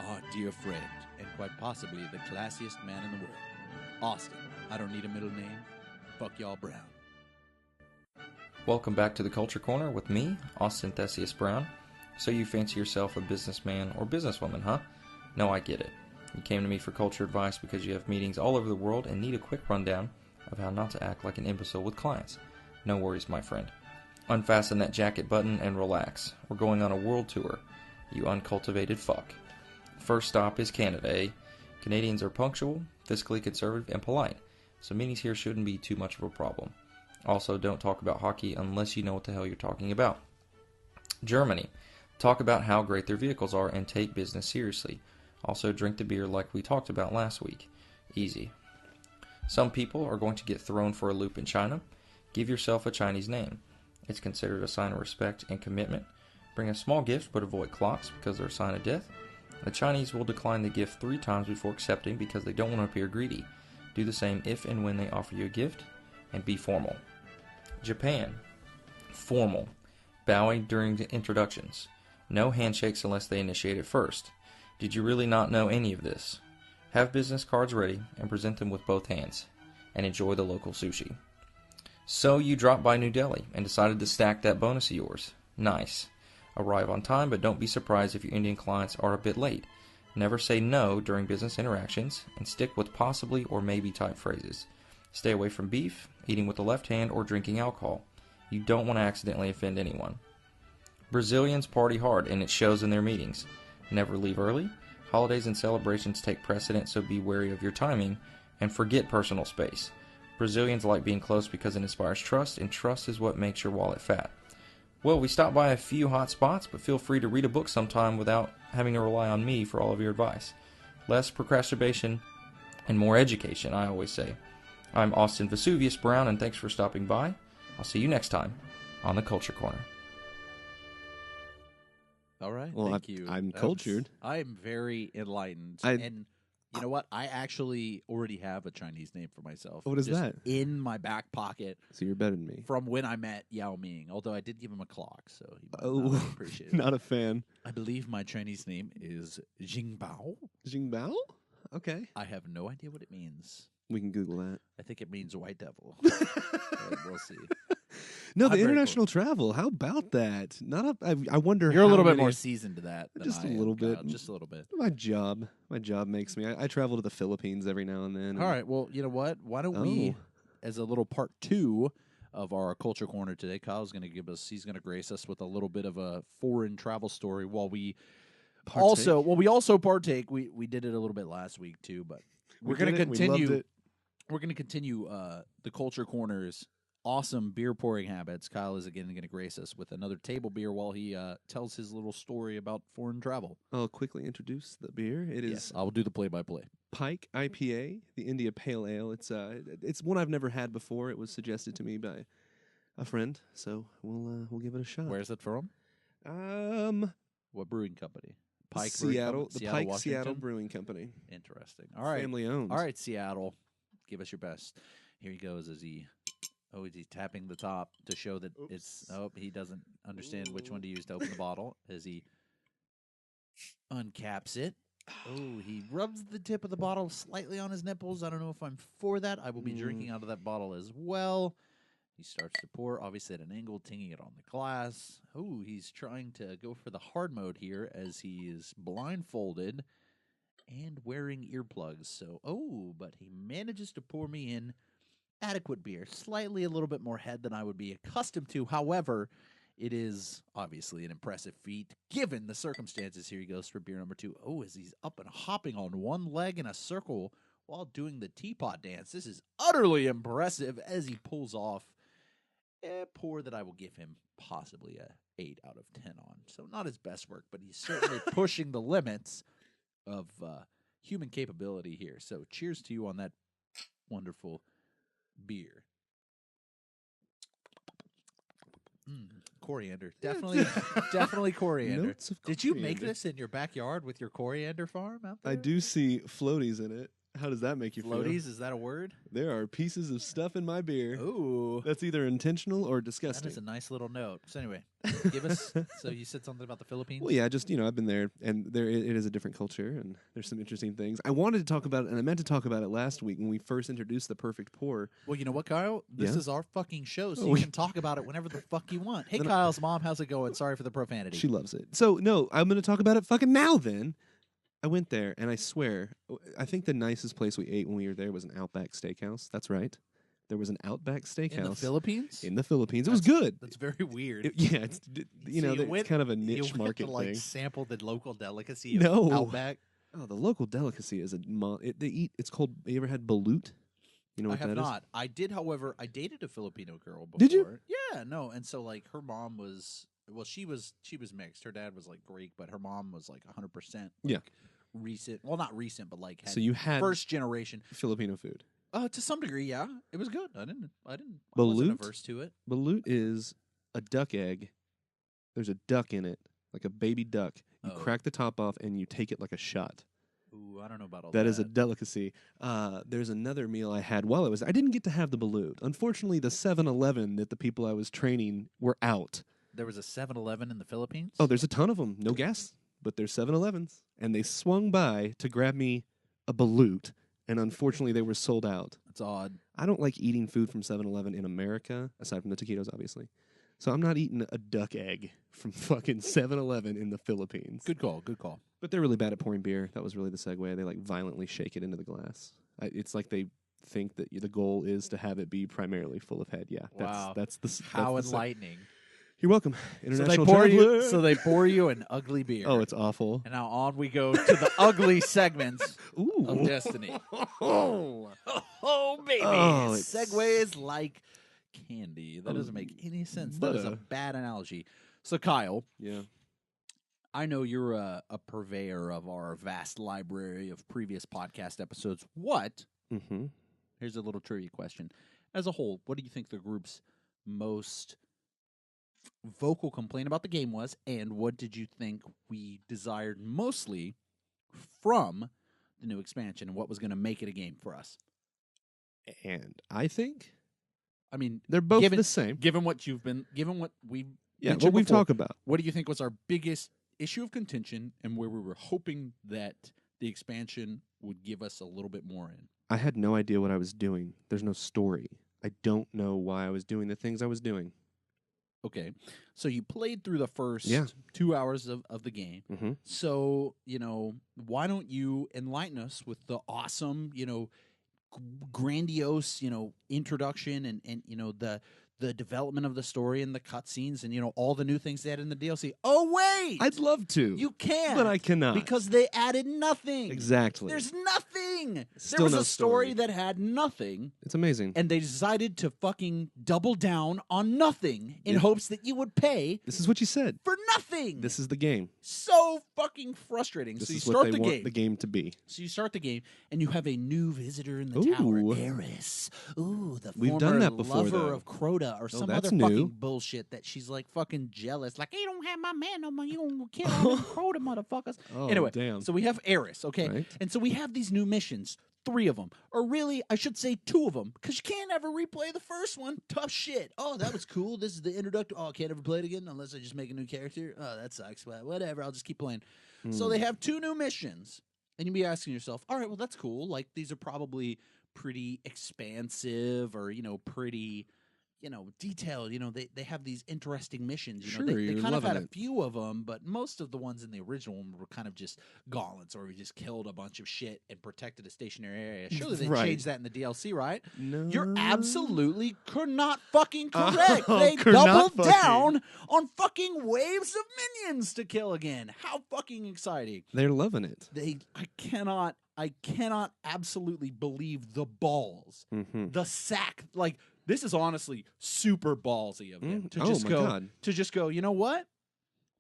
Our dear friend, and quite possibly the classiest man in the world. Austin. I don't need a middle name. Fuck y'all Brown. Welcome back to the Culture Corner with me, Austin Thessius Brown. So you fancy yourself a businessman or businesswoman, huh? No, I get it. You came to me for culture advice because you have meetings all over the world and need a quick rundown of how not to act like an imbecile with clients. No worries, my friend. Unfasten that jacket button and relax. We're going on a world tour, you uncultivated fuck. First stop is Canada, eh? Canadians are punctual, fiscally conservative, and polite, so meetings here shouldn't be too much of a problem. Also, don't talk about hockey unless you know what the hell you're talking about. Germany. Talk about how great their vehicles are and take business seriously. Also, drink the beer like we talked about last week. Easy. Some people are going to get thrown for a loop in China. Give yourself a Chinese name. It's considered a sign of respect and commitment. Bring a small gift, but avoid clocks because they're a sign of death. The Chinese will decline the gift 3 times before accepting because they don't want to appear greedy. Do the same if and when they offer you a gift, and be formal. Japan. Formal. Bowing during the introductions. No handshakes unless they initiate it first. Did you really not know any of this? Have business cards ready and present them with both hands. And enjoy the local sushi. So you dropped by New Delhi and decided to stack that bonus of yours. Nice. Arrive on time, but don't be surprised if your Indian clients are a bit late. Never say no during business interactions, and stick with possibly or maybe type phrases. Stay away from beef, eating with the left hand, or drinking alcohol. You don't want to accidentally offend anyone. Brazilians party hard, and it shows in their meetings. Never leave early. Holidays and celebrations take precedence, so be wary of your timing, and forget personal space. Brazilians like being close because it inspires trust, and trust is what makes your wallet fat. Well, we stopped by a few hot spots, but feel free to read a book sometime without having to rely on me for all of your advice. Less procrastination and more education, I always say. I'm Austin Vesuvius Brown, and thanks for stopping by. I'll see you next time on the Culture Corner. All right. Well, thank you. I'm That cultured. was- I am very enlightened. I- And you know what? I actually already have a Chinese name for myself. What is just that? In my back pocket So you're better than me. from when I met Yao Ming, although I did give him a clock, so he might Oh, not have appreciated it. Not a fan. I believe my Chinese name is Jingbao. Jingbao? Okay. I have no idea what it means. We can Google that. I think it means white devil. But we'll see. No, I'm the very international travel. How about that? Not a. I wonder. You're a how little bit many- more seasoned to that than Just I a am, little Kyle, bit. Just a little bit. My job makes me. I travel to the Philippines every now and then. All right. Well, you know what? Why don't we, Oh. as a little part 2 of our Culture Corner today, Kyle's going to he's going to grace us with a little bit of a foreign travel story while we we also partake. We did it a little bit last week too, but we're going to continue. We're going to continue the Culture Corner's awesome beer pouring habits. Kyle is again going to grace us with another table beer while he tells his little story about foreign travel. I'll quickly introduce the beer. It is Yes, I will do the play-by-play. Pike IPA, the India Pale Ale. It's one I've never had before. It was suggested to me by a friend, so we'll give it a shot. Where's it from? What brewing company? Pike Brewing Seattle, Company? the Pike Washington? Seattle Brewing Company, Interesting. All right. family owned. All right, Seattle. Give us your best. Here he goes as he is he tapping the top to show that it's he doesn't understand which one to use to open the bottle as he uncaps it. Oh, he rubs the tip of the bottle slightly on his nipples. I don't know if I'm for that. I will be drinking out of that bottle as well. He starts to pour, obviously at an angle, tinging it on the glass. Oh, he's trying to go for the hard mode here as he is blindfolded and wearing earplugs. So, but he manages to pour me in adequate beer. Slightly a little bit more head than I would be accustomed to. However, it is obviously an impressive feat given the circumstances. Here he goes for beer number 2. Oh, as he's up and hopping on one leg in a circle while doing the teapot dance. This is utterly impressive as he pulls off a pour that I will give him possibly a 8 out of 10 on. So not his best work, but he's certainly pushing the limits of human capability here. So cheers to you on that wonderful beer. Coriander. Definitely coriander. Notes of Did you make coriander. this in your backyard with your coriander farm out there? I do see floaties in it. How does that make you feel? Floaties, is that a word? There are pieces of stuff in my beer. Ooh. That's either intentional or That disgusting. is a nice little note. So anyway, give us, so you said something about the Philippines? Well, yeah, just, I've been there, and it is a different culture, and there's some interesting things. I wanted to talk about it, and I meant to talk about it last week when we first introduced the perfect pour. Well, you know what, Kyle? This Yeah? is our fucking show, so Oh, you we- can talk about it whenever the fuck you want. Hey, Then Kyle's mom, how's it going? Sorry for the profanity. She loves it. So, no, I'm going to talk about it fucking now then. I went there, and I swear, I think the nicest place we ate when we were there was an Outback Steakhouse. That's right. There was an Outback Steakhouse. In the Philippines? In the Philippines. It was good. That's very weird. Yeah, it's, So you it's went- kind of a you niche went market to, like, thing. sample the local delicacy of No. Outback? Oh, the local delicacy is they eat. It's called. You ever had balut? You know I what have that is? not. I did, however, I dated a Filipino girl before. Did you? Yeah, no. And so, like, her mom was, well, she was mixed. Her dad was, like, Greek, but her mom was, like, 100%. Yeah. Recent. Well, not recent, but, like, had So you had first generation. Filipino food. To some degree, yeah. It was good. I wasn't Balut? averse to it. Balut is a duck egg. There's a duck in it, like a baby duck. You Oh. crack the top off and you take it like a shot. Ooh, I don't know about all That is a delicacy. There's another meal I had while I didn't get to have the balut. Unfortunately, the 7-Eleven that the people I was training were out. There was a 7-Eleven in the Philippines? Oh, there's a ton of them. No gas, but there's 7-Elevens. And they swung by to grab me a balut, and unfortunately they were sold out. That's odd. I don't like eating food from 7-Eleven in America, aside from the taquitos, obviously. So I'm not eating a duck egg from fucking 7-Eleven in the Philippines. Good call. Good call. But they're really bad at pouring beer. That was really the segue. They like violently shake it into the glass. It's like they think that the goal is to have it be primarily full of head. Yeah, Wow. that's the How that's the enlightening. You're welcome, So they international pour traveler. they pour you an ugly beer. Oh, it's awful. And now on we go to the ugly segments Ooh. of Destiny. Oh. Oh, baby. Oh, it's- Segues like candy. That doesn't make any sense. That is a butter. bad analogy. So, Kyle, Yeah. I know you're a purveyor of our vast library of previous podcast episodes. Mm-hmm. Here's a little trivia question. As a whole, what do you think the group's most vocal complaint about the game was, and what did you think we desired mostly from the new expansion, and what was going to make it a game for us? And I think I mean, they're both given the same. given what we've Yeah, mentioned what we've before, talked about. what do you think was our biggest issue of contention, and where we were hoping that the expansion would give us a little bit more in? I had no idea what I was doing. There's no story. I don't know why I was doing the things I was doing. Okay, so you played through the first Yeah. 2 hours of the game. Mm-hmm. So, why don't you enlighten us with the awesome, grandiose, introduction and the development of the story and the cutscenes and, all the new things they added in the DLC. Oh, wait! I'd love to. You can't. But I cannot. Because they added nothing. Exactly. There's nothing. Still there was no a story story. that had nothing, It's amazing. and they decided to fucking double down on nothing in Yeah. hopes that you would pay This is what you said. for nothing. This is the game. so fucking frustrating. This So you is what start they the want game. the game to be. So you start the game, and you have a new visitor in the Ooh. tower, Eris. Ooh, the We've former done that before, lover though. of Crota, or some that's other new. fucking bullshit that she's like fucking jealous. Like, you don't have my man no more. You gonna kill all them Crota motherfuckers. Oh, Anyway, damn. so we have Eris, okay, Right. and so we have these new missions. 3 of them. Or really, I should say 2 of them, because you can't ever replay the first one. Tough shit. Oh, that was cool. This is the introductory. Oh, I can't ever play it again unless I just make a new character. Oh, that sucks. But whatever, I'll just keep playing. So they have 2 new missions. And you'd be asking yourself, all right, well, that's cool. Like, these are probably pretty expansive or, pretty, detailed. They have these interesting missions. Sure, they you're kind of had loving a it. few of them, but most of the ones in the original one were kind of just gauntlets, or we just killed a bunch of shit and protected a stationary area. Surely they Right. changed that in the DLC, right? No. You're absolutely not fucking correct. Oh, They could not doubled fucking. down on fucking waves of minions to kill again. How fucking exciting. They're loving it. I cannot absolutely believe the balls, Mm-hmm. the sack. Like, this is honestly super ballsy of them to Oh just my go, God. you know what?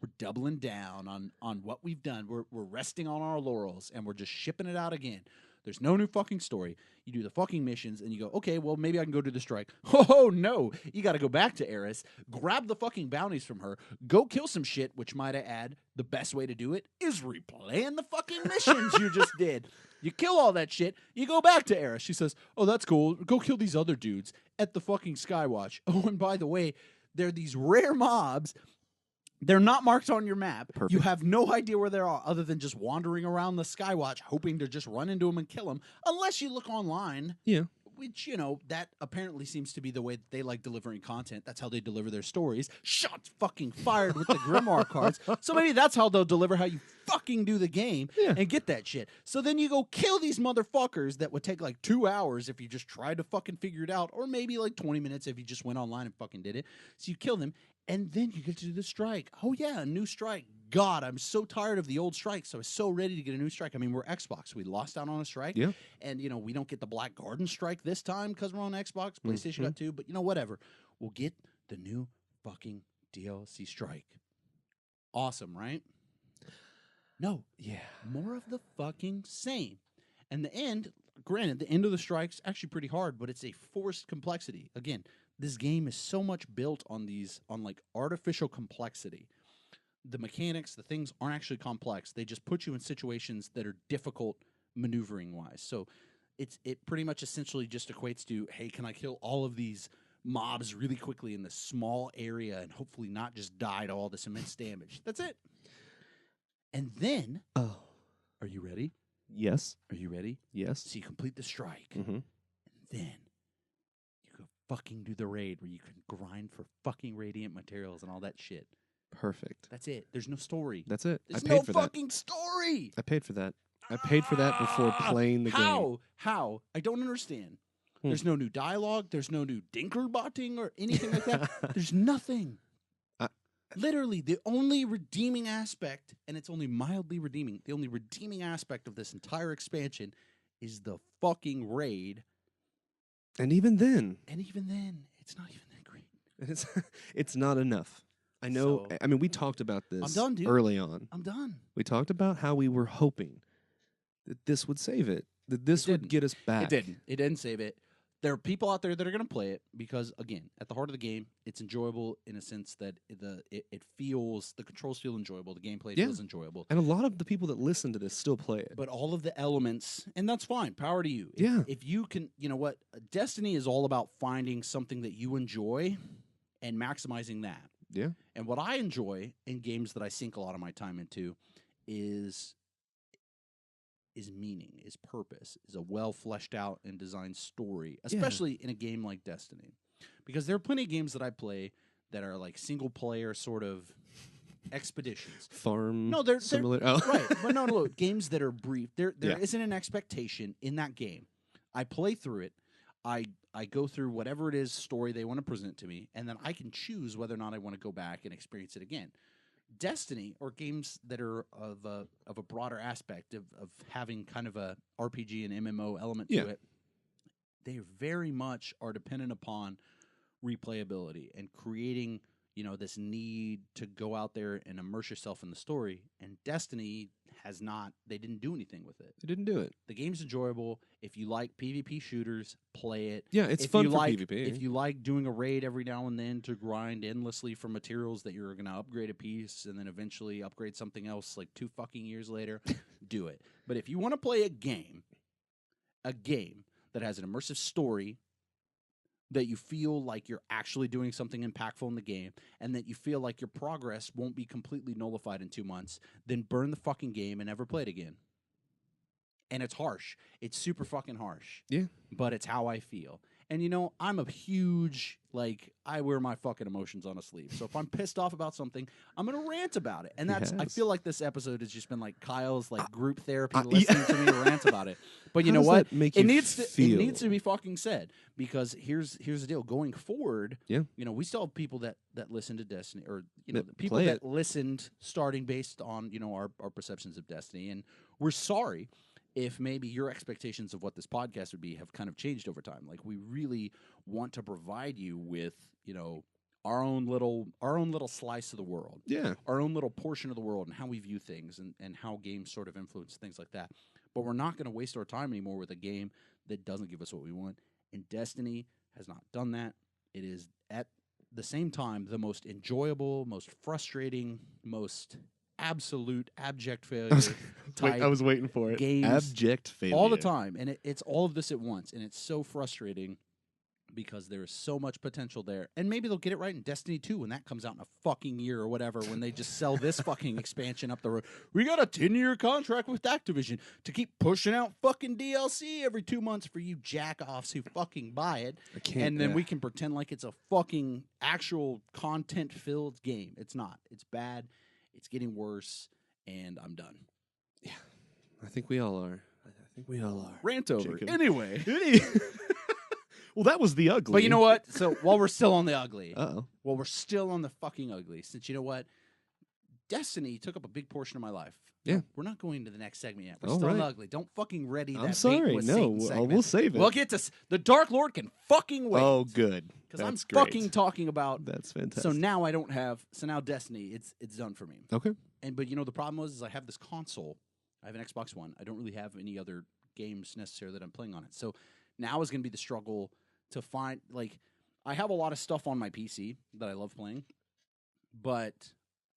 We're doubling down on what we've done. We're resting on our laurels and we're just shipping it out again. There's no new fucking story. You do the fucking missions and you go, okay, well, maybe I can go do the strike. Oh, no. You got to go back to Eris, grab the fucking bounties from her, go kill some shit, which might I add, the best way to do it is replaying the fucking missions you just did. You kill all that shit, you go back to Eris. She says, oh, that's cool. Go kill these other dudes at the fucking Skywatch. Oh, and by the way, they're these rare mobs. They're not marked on your map. Perfect. You have no idea where they are other than just wandering around the Skywatch, hoping to just run into them and kill them, unless you look online. Yeah. Which, that apparently seems to be the way that they like delivering content. That's how they deliver their stories. Shots fucking fired with the Grimoire cards. So maybe that's how they'll deliver how you fucking do the game and get that shit. So then you go kill these motherfuckers that would take like 2 hours if you just tried to fucking figure it out, or maybe like 20 minutes if you just went online and fucking did it. So you kill them, and then you get to do the strike. Oh yeah, a new strike. God, I'm so tired of the old strikes. So I was so ready to get a new strike. I mean, we're Xbox. We lost out on a strike. Yeah. And, we don't get the Black Garden strike this time because we're on Xbox. PlayStation got 2. But, whatever. We'll get the new fucking DLC strike. Awesome, right? No. Yeah. More of the fucking same. And the end, granted, the end of the strike's actually pretty hard, but it's a forced complexity. Again, this game is so much built on like artificial complexity. The mechanics, the things aren't actually complex. They just put you in situations that are difficult maneuvering wise. So it pretty much essentially just equates to, hey, can I kill all of these mobs really quickly in this small area and hopefully not just die to all this immense damage? That's it. And then, Oh. are you ready? Yes. Are you ready? Yes. So you complete the strike. Mm-hmm. And then you go fucking do the raid where you can grind for fucking radiant materials and all that shit. Perfect. That's it. There's no story. That's it. There's I no paid for that. fucking story. I paid for that. I paid for that before playing the game. How? I don't understand. Hmm. There's no new dialogue. There's no new dinkerbotting or anything like that. There's nothing. Literally, the only redeeming aspect, and it's only mildly redeeming, the only redeeming aspect of this entire expansion is the fucking raid. And even then, And even then, it's not even that great. it's not enough. I know. So- I mean, we talked about this I'm done, dude. early on. I'm done. We talked about how we were hoping that this would save it, that this It would didn't. get us back. It didn't. It didn't save it. There are people out there that are going to play it because, again, at the heart of the game, it's enjoyable in a sense that it feels, the controls feel enjoyable, the gameplay Yeah. feels enjoyable. And a lot of the people that listen to this still play it. But all of the elements, and that's fine, power to you. Yeah. If you can, you know what? Destiny is all about finding something that you enjoy and maximizing that. Yeah. And what I enjoy in games that I sink a lot of my time into is meaning, is purpose, is a well fleshed out and designed story, especially in a game like Destiny. Because there are plenty of games that I play that are like single player sort of expeditions. Farm No, they're simulator. Oh. right, but no, games that are brief. There Yeah. not an expectation in that game. I play through it. I go through whatever it is story they want to present to me, and then I can choose whether or not I want to go back and experience it again. Destiny, or games that are of a broader aspect of having kind of a RPG and MMO element Yeah. to it, they very much are dependent upon replayability and creating, this need to go out there and immerse yourself in the story. And Destiny has not, they didn't do anything with it. They didn't do it. The game's enjoyable. If you like PvP shooters, play it. Yeah, it's If fun you for like, PvP. If you like doing a raid every now and then to grind endlessly for materials that you're going to upgrade a piece and then eventually upgrade something else like 2 fucking years later, do it. But if you want to play a game a game that has an immersive story, that you feel like you're actually doing something impactful in the game, and that you feel like your progress won't be completely nullified in 2 months, then burn the fucking game and never play it again. And it's harsh. It's super fucking harsh. Yeah. But it's how I feel. And, you know, I'm a huge, like, I wear my fucking emotions on a sleeve. So if I'm pissed off about something, I'm going to rant about it. And I Yes. feel like this episode has just been like Kyle's, like, group therapy, yeah. listening to me rant about it. But you How know does what? that make It you needs feel? to be fucking said. Because here's the deal. Going forward, Yeah. you know, we still have people that listen to Destiny, or, you know, That the people play that it. listened starting based on, you know, our perceptions of Destiny. And we're sorry if maybe your expectations of what this podcast would be have kind of changed over time. Like, we really want to provide you with, you know, our own little slice of the world, Yeah. our own little portion of the world, and how we view things, and how games sort of influence things like that. But we're not going to waste our time anymore with a game that doesn't give us what we want. And Destiny has not done that. It is at the same time the most enjoyable, most frustrating, most absolute abject failure type I was waiting for it. games Abject failure. all the time. And it's all of this at once. And it's so frustrating because there is so much potential there. And maybe they'll get it right in Destiny 2 when that comes out in a fucking year or whatever, when they just sell this fucking expansion up the road. We got a 10-year contract with Activision to keep pushing out fucking DLC every 2 months for you jack-offs who fucking buy it. I can't. And then we can pretend like it's a fucking actual content-filled game. It's not. It's bad. It's getting worse. And I'm done. I think we all are. I think we all are. Rant over. Jacob. Anyway. Well, that was the ugly. But you know what? So while we're still on the ugly, Uh-oh. while we're still on the fucking ugly, since you know what? Destiny took up a big portion of my life. Yeah. We're not going to the next segment yet. We're All still on the right. ugly. Don't fucking ready that I'm bait sorry. with No, Satan we'll segment. save it. We'll get to the Dark Lord can fucking wait. Oh, good. because I'm That's great. fucking talking about. That's fantastic. So now I don't have. So now Destiny, it's done for me. Okay. But you know the problem was is I have this console. I have an Xbox One. I don't really have any other games necessarily that I'm playing on it. So now is going to be the struggle to find, like, I have a lot of stuff on my PC that I love playing, but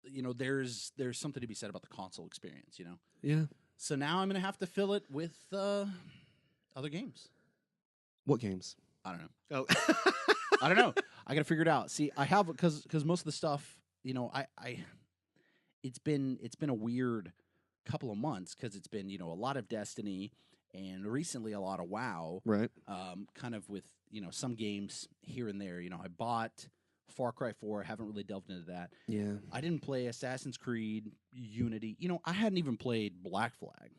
you know there's something to be said about the console experience, you know. Yeah. So now I'm going to have to fill it with other games. What games? I don't know. Oh. I don't know. I got to figure it out. See, I have because most of the stuff, you know, I it's been a weird couple of months because it's been, you know, a lot of Destiny and recently a lot of WoW. Right. Kind of with, you know, some games here and there. You know, I bought Far Cry 4. I haven't really delved into that. Yeah. I didn't play Assassin's Creed, Unity. You know, I hadn't even played Black Flag.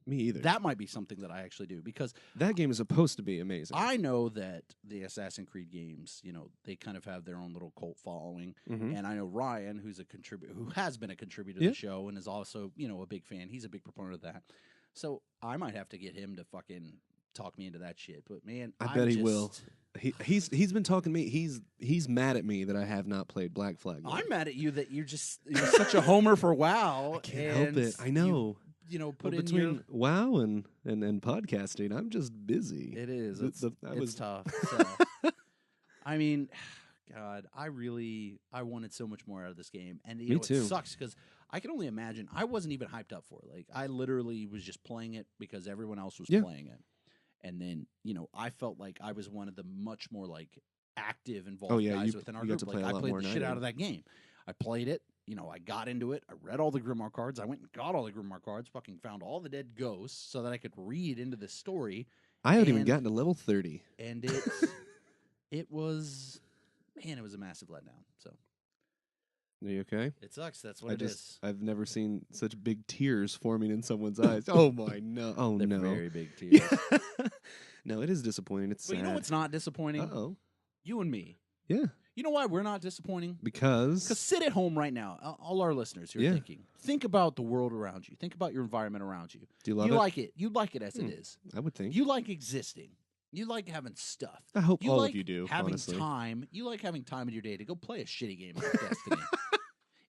Me either. That might be something that I actually do because That game is supposed to be amazing. I know that the Assassin's Creed games, you know, they kind of have their own little cult following. Mhm. And I know Ryan, who has been a contributor to Yeah. the show and is also, you know, a big fan. He's a big proponent of that. So I might have to get him to fucking talk me into that shit. But man, I bet he will. He's been talking to me. He's mad at me that I have not played Black Flag yet. I'm mad at you that you're such a homer for WoW. I can't help and it. I know. You know, But put in between your. WoW and podcasting, I'm just busy. It is. The- It's, the- I it's was- tough. So. I mean, God, I wanted so much more out of this game, and you Me know, too. it sucks because I can only imagine. I wasn't even hyped up for it. Like I literally was just playing it because everyone else was Yeah. playing it, and then you know I felt like I was one of the much more like active, involved Oh, yeah, guys you- within our you got group. to play Like a I lot played more the than I shit out did. of that game. I played it. You know, I got into it. I read all the Grimoire cards. I went and got all the Grimoire cards. Fucking found all the dead ghosts so that I could read into this story. I haven't even And- gotten to level 30. And it was a massive letdown. So Are you okay? it sucks. That's what it is. I've never seen such big tears forming in someone's eyes. Oh my no! Oh They're no! very big tears. No, it is disappointing. It's But sad. you know what's not disappointing? Uh-oh. You and me. Yeah, You know why we're not disappointing? because Because sit at home right now, all our listeners who are Yeah. thinking. Think about the world around you. Think about your environment around you. do you love You it? like it. You like it as it is. I would think. You like existing. You like having stuff. I hope You all like of you do. having honestly, time. You like having time in your day to go play a shitty game like Destiny.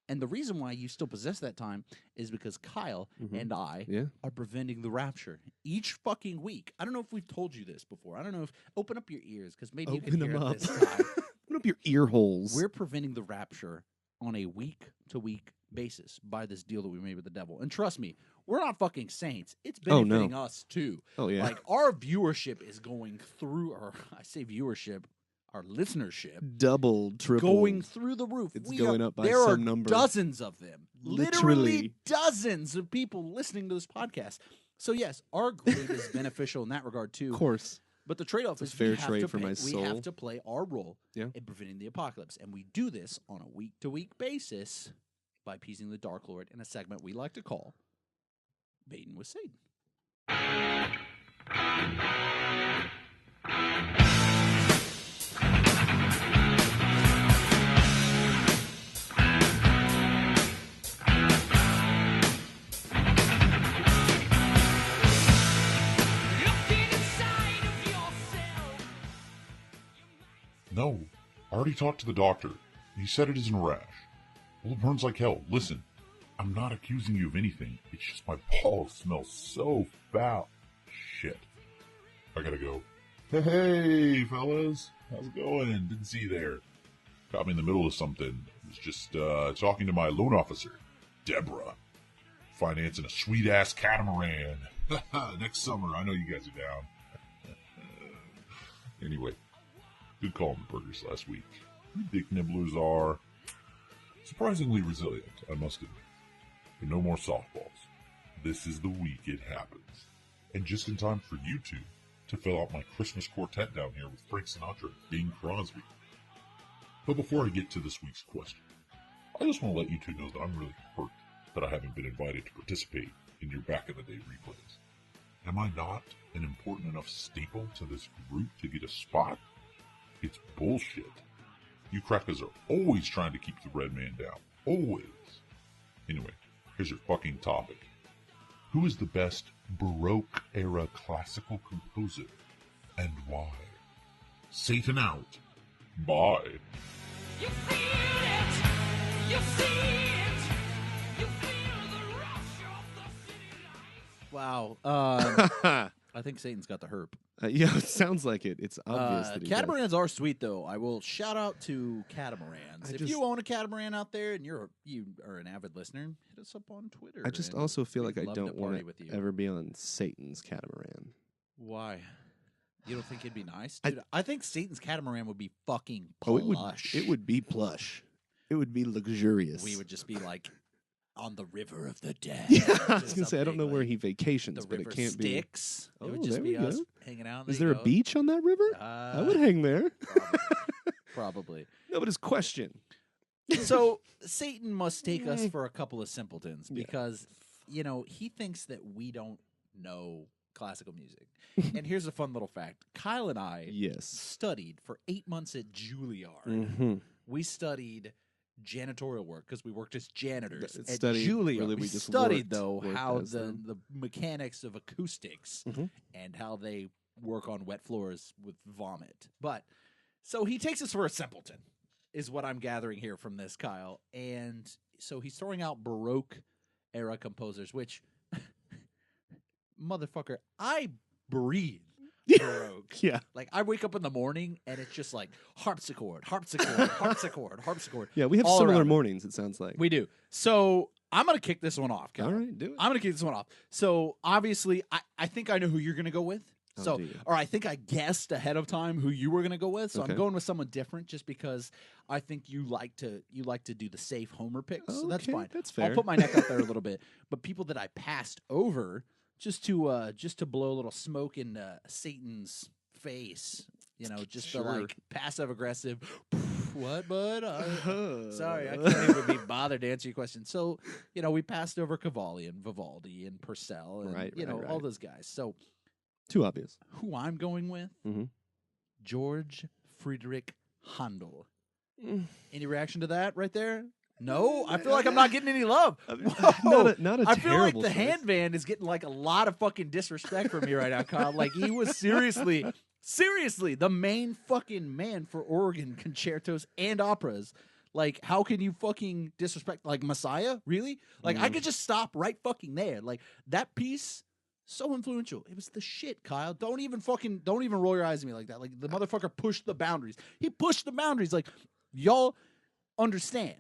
And the reason why you still possess that time is because Kyle Mhm. and I yeah. are preventing the rapture each fucking week. I don't know if we've told you this before. I don't know if open up your ears because maybe you Open can them hear up. it this time. Open up your ear holes. We're preventing the rapture on a week-to-week basis by this deal that we made with the devil. And trust me, we're not fucking saints. It's Oh, no. benefiting us too. Oh, yeah. Like our viewership is going through, or I say viewership, our listenership Double, triple. going through the roof. It's going up by there are some number. dozens of them. Literally. Literally dozens of people listening to this podcast. So yes, our grade is beneficial in that regard too. Of course. But the trade-off It's a is fair we have trade to for pay- my We soul. have to play our role Yeah. in preventing the apocalypse, and we do this on a week-to-week basis by appeasing the Dark Lord in a segment we like to call Baiting with Satan. No, I already talked to the doctor. He said it isn't a rash. Well, it burns like hell. Listen, I'm not accusing you of anything. It's just my balls smell so foul. Shit. I gotta go. Hey, fellas. How's it going? Didn't see you there. Got me in the middle of something. Was just talking to my loan officer, Deborah. Financing a sweet-ass catamaran. Next summer. I know you guys are down. Anyway. Good call on the burgers last week. You dick nibblers are surprisingly resilient, I must admit. But no more softballs. This is the week it happens. And just in time for you two to fill out my Christmas quartet down here with Frank Sinatra and Bing Crosby. But before I get to this week's question, I just want to let you two know that I'm really hurt that I haven't been invited to participate in your back-in-the-day replays. Am I not an important enough staple to this group to get a spot? It's bullshit. You crackers are always trying to keep the red man down. Always. Anyway, here's your fucking topic. Who is the best Baroque-era classical composer, and why? Satan out. Bye. You feel it, you see it, you feel the rush of the city life. Wow. I think Satan's got the herp. Yeah, it sounds like it. It's obvious that he does. Catamarans are sweet, though. I will shout out to catamarans. If just- you own a catamaran out there and you are an avid listener, hit us up on Twitter. I just and also feel like we'd I love to don't want party to with you. ever be on Satan's catamaran. Why? You don't think it'd be nice, I- dude? I think Satan's catamaran would be fucking Oh, plush. it would be plush. It would be luxurious. We would just be like on the river of the dead. Yeah, I or was gonna say I don't know something, where like he vacations, the but river it can't be. Styx. It would Oh, just there be we us go. hanging out. Is There there you a go. beach on that river? I would hang there. Probably. No, but his question. So Satan must take us for a couple of simpletons Yeah. because, you know, he thinks that we don't know classical music. And here's a fun little fact. Kyle and I Yes. studied for 8 months at Juilliard. Mm-hmm. We studied janitorial work because we worked as janitors It's at study- Juilliard. really, we we just studied, worked- though, worked how as them. the mechanics of acoustics Mhm. and how they work on wet floors with vomit. But so he takes us for a simpleton, is what I'm gathering here from this, Kyle. And so he's throwing out Baroque era composers, which, motherfucker, I breathe Baroque. Yeah. Like, I wake up in the morning and it's just like harpsichord, harpsichord, harpsichord, harpsichord. Yeah, we have all similar around it. mornings, it sounds like. We do. So I'm going to kick this one off, Kyle. All right, do it. I'm going to kick this one off. So obviously, I think I know who you're going to go with. Oh, So, do you? or I think I guessed ahead of time who you were going to go with. So Okay. I'm going with someone different, just because I think you like to do the safe homer picks. So that's Okay, fine. that's fair. I'll put my neck out there a little bit. But people that I passed over just to blow a little smoke in Satan's face. You know, just Sure. the like passive aggressive. What, bud? Sorry, I can't even be bothered to answer your question. So, you know, we passed over Cavalli and Vivaldi and Purcell and Right, you know right, all right. those guys. So Too obvious. who I'm going with, Mhm. George Friedrich Handel. Mm. Any reaction to that right there? No, I feel like I'm not getting any love. Not a I feel like terrible the choice. hand band is getting like a lot of fucking disrespect from me right now, Kyle. Like he was seriously the main fucking man for organ concertos and operas. Like, how can you fucking disrespect like Messiah? Really? Like, I could just stop right fucking there. Like that piece. So influential. It was the shit, Kyle. Don't even roll your eyes at me like that. Like the motherfucker pushed the boundaries. He pushed the boundaries. Like, y'all understand.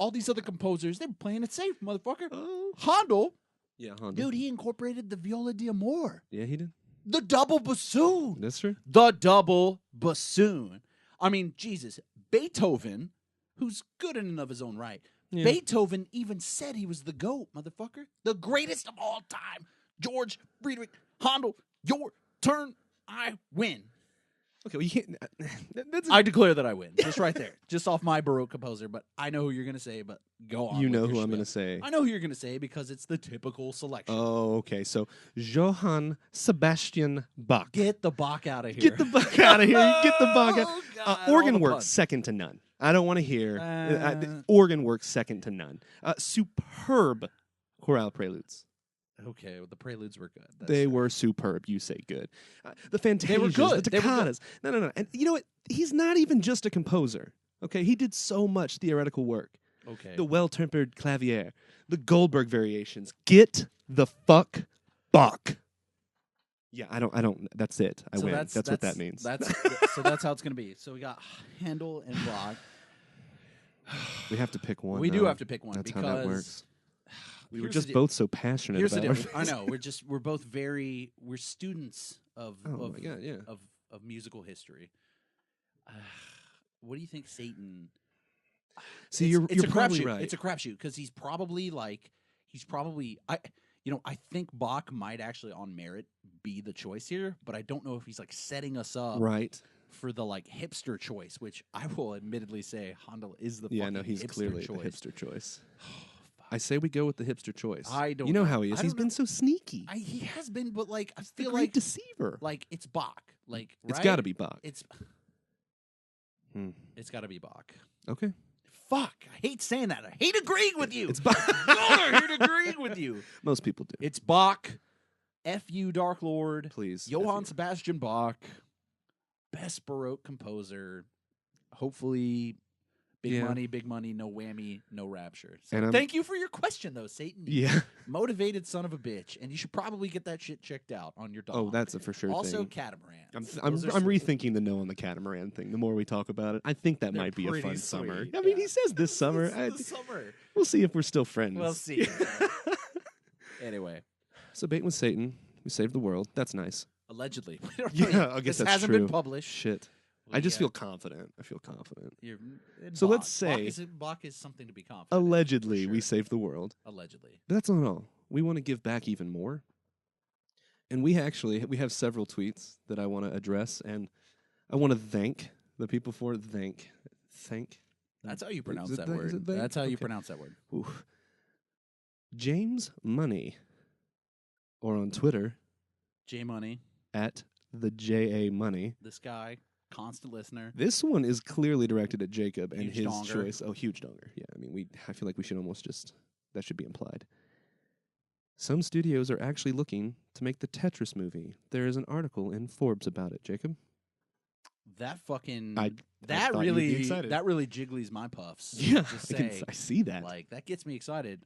All these other composers, they were playing it safe, motherfucker. Oh. Handel, Yeah, Honda. dude, he incorporated the viola d'amore, Yeah, he did. the double bassoon. That's true. The double bassoon. I mean, Jesus, Beethoven, who's good in and of his own right. Yeah. Beethoven even said he was the GOAT, motherfucker. The greatest of all time. George Friedrich Handel, your turn. I win. Okay, well, you can't. That's I declare that I win. Just right there. Just off my Baroque composer. But I know who you're going to say, but go on. you with know your who I'm spiel. going to say. I know who you're going to say because it's the typical selection. Oh, okay. So Johann Sebastian Bach. Get the Bach out of here. Get the Bach out of here. Get the Bach out. Oh, God, all Organ the works puns. second to none. I don't want to hear. Organ works second to none. Superb chorale preludes. Okay, well, the preludes were good. That's They fair. were superb. You say good. The Fantasias, were good. the They were good. toccatas. No. And you know what? He's not even just a composer. Okay, he did so much theoretical work. Okay. The well-tempered clavier, the Goldberg variations. Get the fuck Bach. Yeah, I don't. That's it. I win. That's what that means. So that's how it's going to be. So we got Handel and Bach. We have to pick one. We do though. have to pick one That's because how that works. We were here's just the both so passionate Here's the about deal. I know we're both we're students of Oh of, my God, yeah. of musical history. What do you think, Satan? See, It's- you're it's a probably crapshoot. right. It's a crapshoot because he's probably I think Bach might actually on merit be the choice here, but I don't know if he's like setting us up right. for the like hipster choice, which I will admittedly say Handel is the Yeah, fucking no, he's hipster clearly choice. the hipster choice. I say we go with the hipster choice. I don't You know know. how he is. I He's don't been know. so sneaky. He has been, but like I The feel great like deceiver. it's Bach. Like It's right? got to be Bach. It's Hmm. it's got to be Bach. Okay. Fuck! I hate saying that. I hate agreeing with you. It's Bach. I hate agreeing with you. Most people do. It's Bach. F you, Dark Lord. Please. Johann F Sebastian Bach, best Baroque composer. Hopefully, Yeah. big money, no whammy, no rapture. So And I'm- thank you for your question, though, Satan. you. Yeah. Motivated son of a bitch, and you should probably get that shit checked out on your dog. Oh, that's a for sure also thing. catamaran. I'm rethinking the no on the catamaran thing. The more we talk about it, I think that They're might be a pretty fun summer. sweet, I mean, yeah. he says this summer. the summer. We'll see if we're still friends. We'll see. Anyway, So baiting with Satan, we saved the world. That's nice. allegedly. We don't know Yeah, yet. I guess this that's hasn't true. been published. Shit. I We, just uh, feel confident. I feel confident. and So Bach. let's say- Bach is something to be confident. in, for Allegedly, we sure. saved the world. Allegedly. But that's not all. We want to give back even more. And we have several tweets that I want to address, and I want to thank the people for it. Thank. That's how you Is pronounce it that thank- word. is it thank? That's how you Okay. pronounce that word. Ooh. James Money, or on Twitter J Money, at the JA Money. this guy, constant listener. This one is clearly directed at Jacob and Huge his donger. choice. Oh, huge donger. Yeah, I mean, I feel like we should almost just that should be implied. Some studios are actually looking to make the Tetris movie. There is an article in Forbes about it, Jacob. That fucking I that thought you'd be really excited. that really jigglies my puffs. Yeah, to I, can, say, I see that. like that gets me excited.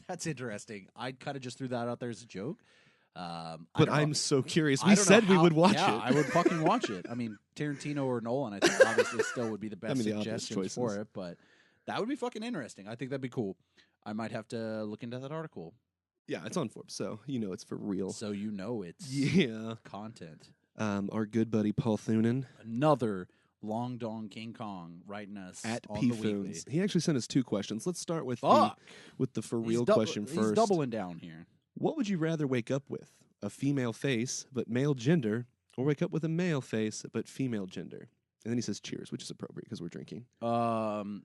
That's interesting. I kind of just threw that out there as a joke. I but don't know- I'm so curious. I We don't know said we how- would watch yeah, it. I would fucking watch it. I mean, Tarantino or Nolan, I think obviously still would be the best mean, the obvious suggestions for choices. it. But that would be fucking interesting. I think that'd be cool. I might have to look into that article Yeah, it's on Forbes, so you know it's for real. so you know it's Yeah. content. Our good buddy Paul Thunen Another Long Dong King Kong writing us at on P the weekly. Foons. He actually sent us two questions. Let's start with Fuck. the for He's real double- question he's first. doubling down here. What would you rather wake up with? A female face but male gender, or wake up with a male face but female gender? And then he says cheers, which is appropriate because we're drinking.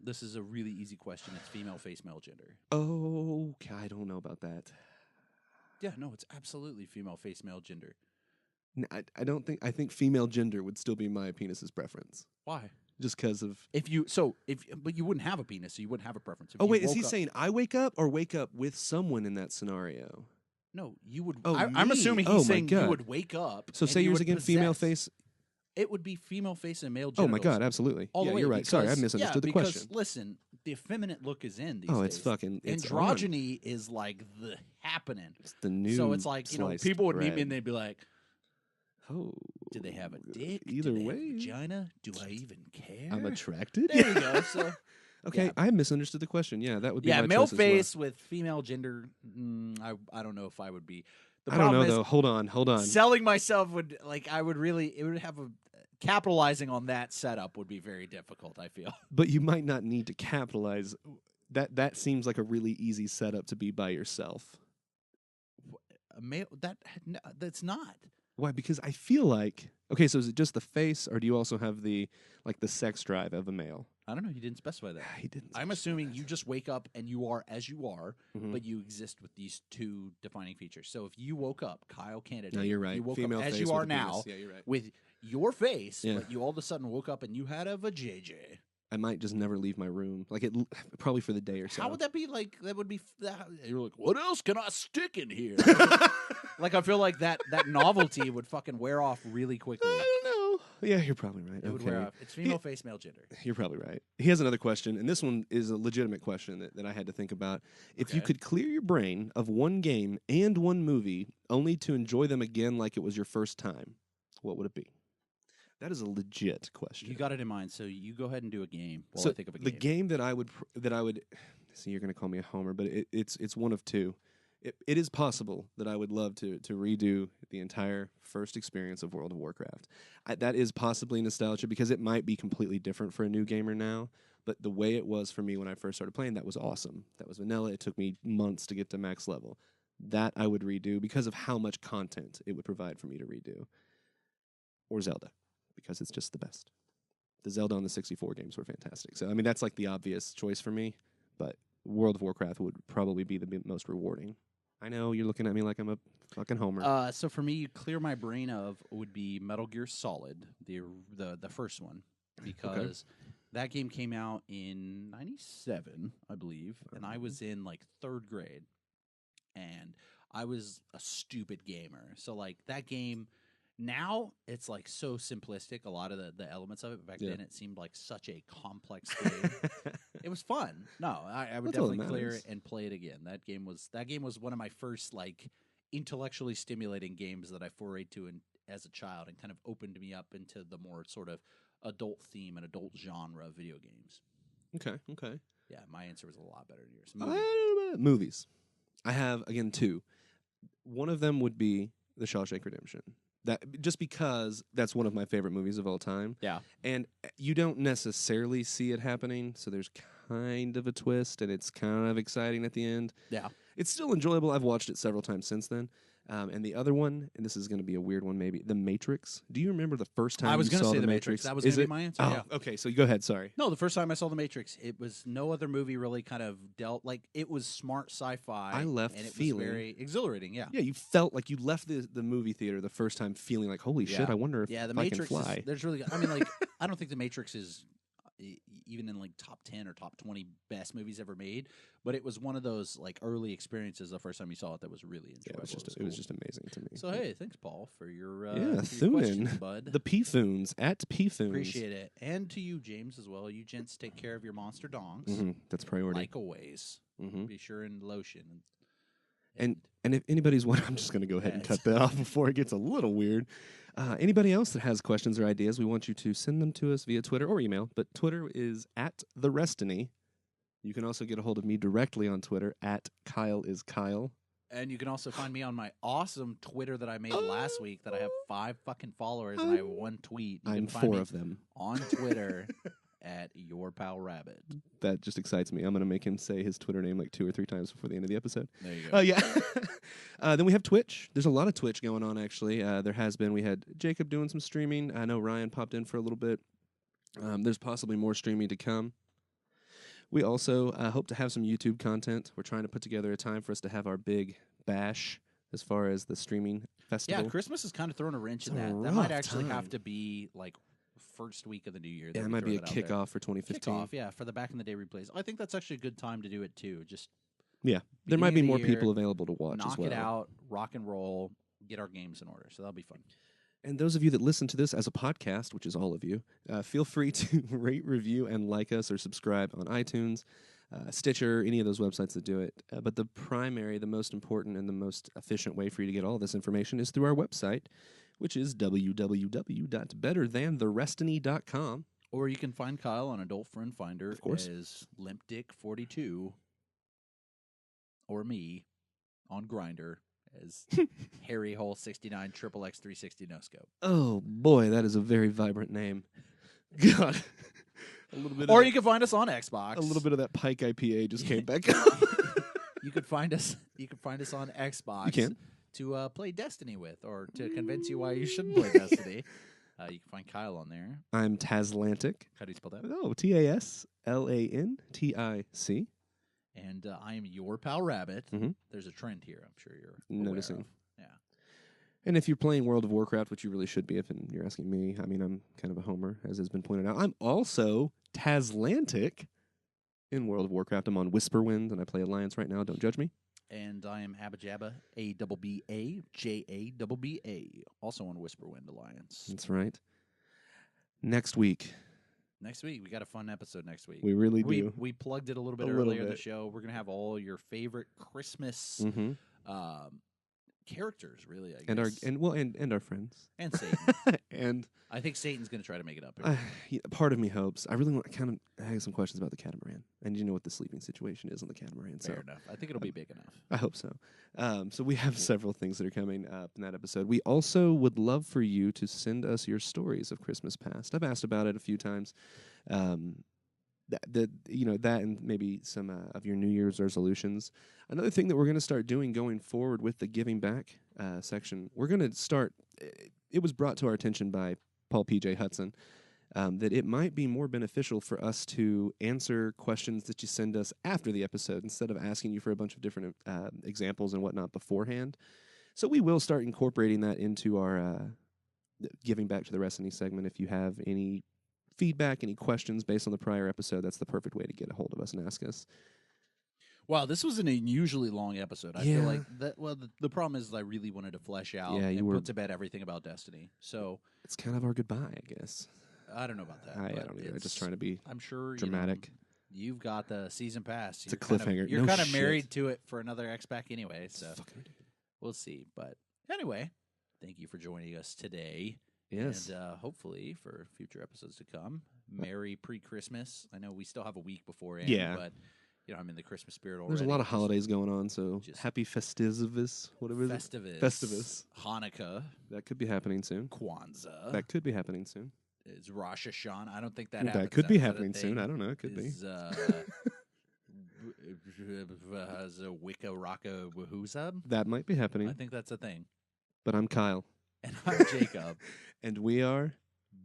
This is a really easy question. It's female face, male gender. Oh, I don't know about that. Yeah, no, it's absolutely female face, male gender. I don't think. I think female gender would still be my penis's preference, Why? just because of. But you wouldn't have a penis, so you wouldn't have a preference. If Oh you wait, is woke he up- saying I wake up or wake up with someone in that scenario? No, you would. Oh, I'm me? assuming Oh, he's my saying you God. would wake up. So and say you yours would again, female possess. face. It would be female face and male Oh genitals. my god, absolutely. All yeah, the way you're right. Sorry, I because- misunderstood yeah, the because, question. Listen, the effeminate look is in these Oh, days. it's fucking it's on. Androgyny is like the happening. It's the new. So it's like, sliced people would meet bread. me and they'd be like, Oh, "Did they have a dick? Either Did they have a way, vagina? Do I even care?" I'm attracted. There you go. So Okay, Yeah. I misunderstood the question. Yeah, that would be my male choice as well. face with female gender. I don't know if I would be. The I don't know problem is though. Hold on. selling myself would I would really it would have a capitalizing on that setup would be very difficult. I feel. But you might not need to capitalize. That seems like a really easy setup to be by yourself. A male that's not. Why? Because I feel like okay. So is it just the face, or do you also have the sex drive of a male? I don't know. You didn't specify that. He didn't. I'm assuming you just wake up and you are as you are, Mhm. but you exist with these two defining features. So if you woke up, Kyle Candidate, No, you're right. You woke Female up as face you with are a penis. now Yeah, you're right. with your face, Yeah. but you all of a sudden woke up and you had a vajayjay. I might just never leave my room. Like probably for the day or so. How would that be? Like that would be. You're like, what else can I stick in here? Like I feel like that novelty would fucking wear off really quickly. I don't know. Yeah, you're probably right. It would wear off. It's female face, male gender. You're probably right. He has another question, and this one is a legitimate question that I had to think about. If you Okay. could clear your brain of one game and one movie only to enjoy them again like it was your first time, what would it be? That is a legit question. You got it in mind, so you go ahead and do a game while so I think of a game. the game that I would see, you're going to call me a homer, but it's one of two. It is possible that I would love to redo the entire first experience of World of Warcraft. That is possibly nostalgia because it might be completely different for a new gamer now. But the way it was for me when I first started playing, that was awesome. That was vanilla. It took me months to get to max level. That I would redo because of how much content it would provide for me to redo. Or Zelda, because it's just the best. The Zelda on the 64 games were fantastic. So, I mean, that's like the obvious choice for me. But World of Warcraft would probably be the most rewarding. I know you're looking at me like I'm a fucking homer. So for me, you clear my brain of would be Metal Gear Solid, the first one, because that game came out in '97, I believe, and I was in like 3rd grade, and I was a stupid gamer. So like that game, now it's like so simplistic. A lot of the elements of it. Back Yeah. then, it seemed like such a complex game. It was fun. No, I would That's all that definitely clear matters. it and play it again. That game was one of my first like intellectually stimulating games that I forayed to as a child and kind of opened me up into the more sort of adult theme and adult genre of video games. Okay. Yeah, my answer was a lot better than yours. Movies. I have, again, two. One of them would be The Shawshank Redemption. That just because that's one of my favorite movies of all time. Yeah. And you don't necessarily see it happening, so there's kind of a twist, and it's kind of exciting at the end. Yeah. It's still enjoyable. I've watched it several times since then. And the other one, and this is going to be a weird one maybe, The Matrix. Do you remember the first time I was you gonna saw say The The Matrix. That was Is gonna it? be my answer, Oh, yeah. okay, so you go ahead, sorry. No, the first time I saw The Matrix, it was no other movie really kind of dealt like it was smart sci-fi. I left and it feeling- was very exhilarating. Yeah. Yeah, you felt like you left the movie theater the first time feeling like, holy shit, Yeah. I wonder if, Yeah, The if I can Matrix. fly. There's really. I mean, like, I don't think The Matrix is even in like top 10 or top 20 best movies ever made, but it was one of those like early experiences the first time you saw it that was really enjoyable. Yeah, it was just amazing to me. So hey, thanks Paul for your Yeah, for your questions, Thunin. bud. The P-Thunes, at P-Thunes. Appreciate it, and to you James as well. You gents take care of your monster dongs That's priority. like always. Mhm. Be sure and lotion. And if anybody's wondering, I'm just going to go ahead and Yes. cut that off before it gets a little weird. Anybody else that has questions or ideas, we want you to send them to us via Twitter or email. But Twitter is at The Restiny. You can also get a hold of me directly on Twitter at Kyle is Kyle. And you can also find me on my awesome Twitter that I made last week that I have 5 fucking followers and I have 1 tweet. You I'm can find 4 me of them. on Twitter at Your Pal Rabbit. That just excites me. I'm going to make him say his Twitter name like 2 or 3 times before the end of the episode. There you go. Oh, yeah. Then we have Twitch. There's a lot of Twitch going on, actually. There has been. We had Jacob doing some streaming. I know Ryan popped in for a little bit. There's possibly more streaming to come. We also hope to have some YouTube content. We're trying to put together a time for us to have our big bash as far as the streaming festival. Yeah, Christmas is kind of throwing a wrench in It's a that. That might rough actually have time. to be like first week of the new year. Yeah, that it we might throw be a that out there. kickoff for 2015. Kickoff, yeah, for the back in the day replays. I think that's actually a good time to do it too. Just Yeah, there might be Beginning more of the year, people available to watch as knock well. it out, rock and roll, get our games in order. So that'll be fun. And those of you that listen to this as a podcast, which is all of you, feel free to rate, review, and like us or subscribe on iTunes, Stitcher, any of those websites that do it. But the primary, the most important, and the most efficient way for you to get all this information is through our website, which is www.betterthantheRestiny.com. Or you can find Kyle on Adult Friend Finder Of course. as Limp Dick 42, or me on Grindr as Harry Hole 69 Triple X 360 No Scope. Oh boy, that is a very vibrant name. God, a little bit. Or of you can find us on Xbox. a little bit of that Pike IPA just came back up. You could find us. You can find us on Xbox. You can. To play Destiny with, or to convince you why you shouldn't play Destiny. You can find Kyle on there. I'm Taslantic. How do you spell that? Oh, TASLANTIC. And I am your pal Rabbit. Mhm. There's a trend here. I'm sure you're Noticing. aware of. Yeah. And if you're playing World of Warcraft, which you really should be, if you're asking me, I mean, I'm kind of a homer, as has been pointed out. I'm also Taslantic in World of Warcraft. I'm on Whisperwind, and I play Alliance right now. Don't judge me. And I am Abajabba, ABBAJABBA, also on Whisperwind Alliance. That's right. Next week, Next week, we got a fun episode next week. we really do. We plugged it a little bit A little earlier in the bit. show. We're going to have all your favorite Christmas Mm-hmm. characters, really, I guess. And our friends. And Satan. And I think Satan's going to try to make it up here. part of me hopes. I really want. I have some questions about the catamaran. And you know what the sleeping situation is on the catamaran. Fair So enough. I think it'll be big enough. I hope so. So we have several things that are coming up in that episode. We also would love for you to send us your stories of Christmas past. I've asked about it a few times. That and maybe some of your New Year's resolutions. Another thing that we're going to start doing going forward with the giving back section, we're going to start. It was brought to our attention by Paul P.J. Hudson that it might be more beneficial for us to answer questions that you send us after the episode instead of asking you for a bunch of different examples and whatnot beforehand. So we will start incorporating that into our giving back to the wrestling segment. If you have any feedback, any questions based on the prior episode, that's the perfect way to get a hold of us and ask us. Wow, this was an unusually long episode. I Yeah. feel like that. Well, the problem is I really wanted to flesh out Yeah, you and were- put to bed everything about Destiny. So It's kind of our goodbye, I guess. I don't know about that. I but don't either. I'm just it's- trying to be I'm sure dramatic. You've got the season pass. It's a You're kind of- cliffhanger. You're No kind of shit. married to it for another X-Pac anyway, so Fucking ridiculous. we'll see. But anyway, thank you for joining us today. Yes. And hopefully for future episodes to come, Merry pre-Christmas. I know we still have a week before end, Yeah. but I'm in the Christmas spirit already. There's a lot of Just holidays going on, so just- happy Festivus, whatever it is. Festivus. Hanukkah, That could be happening soon. Kwanzaa. That could be happening soon. Is Rosh Hashanah. I don't think that happens. That could be Is that a happening soon. thing? I don't know. It could be. Is a Wicca Rocka Wahooza? That might be I happening. think that's a thing. But I'm Kyle. And I'm Jacob. And we are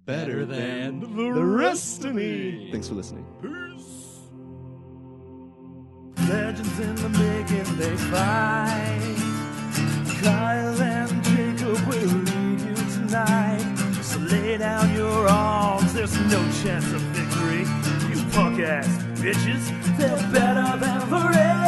Better than the rest of me. Thanks for listening. Legends in the making, they fight. Kyle and Jacob will lead you tonight. So lay down your arms, there's no chance of victory. You punk ass bitches, they're better than the rest.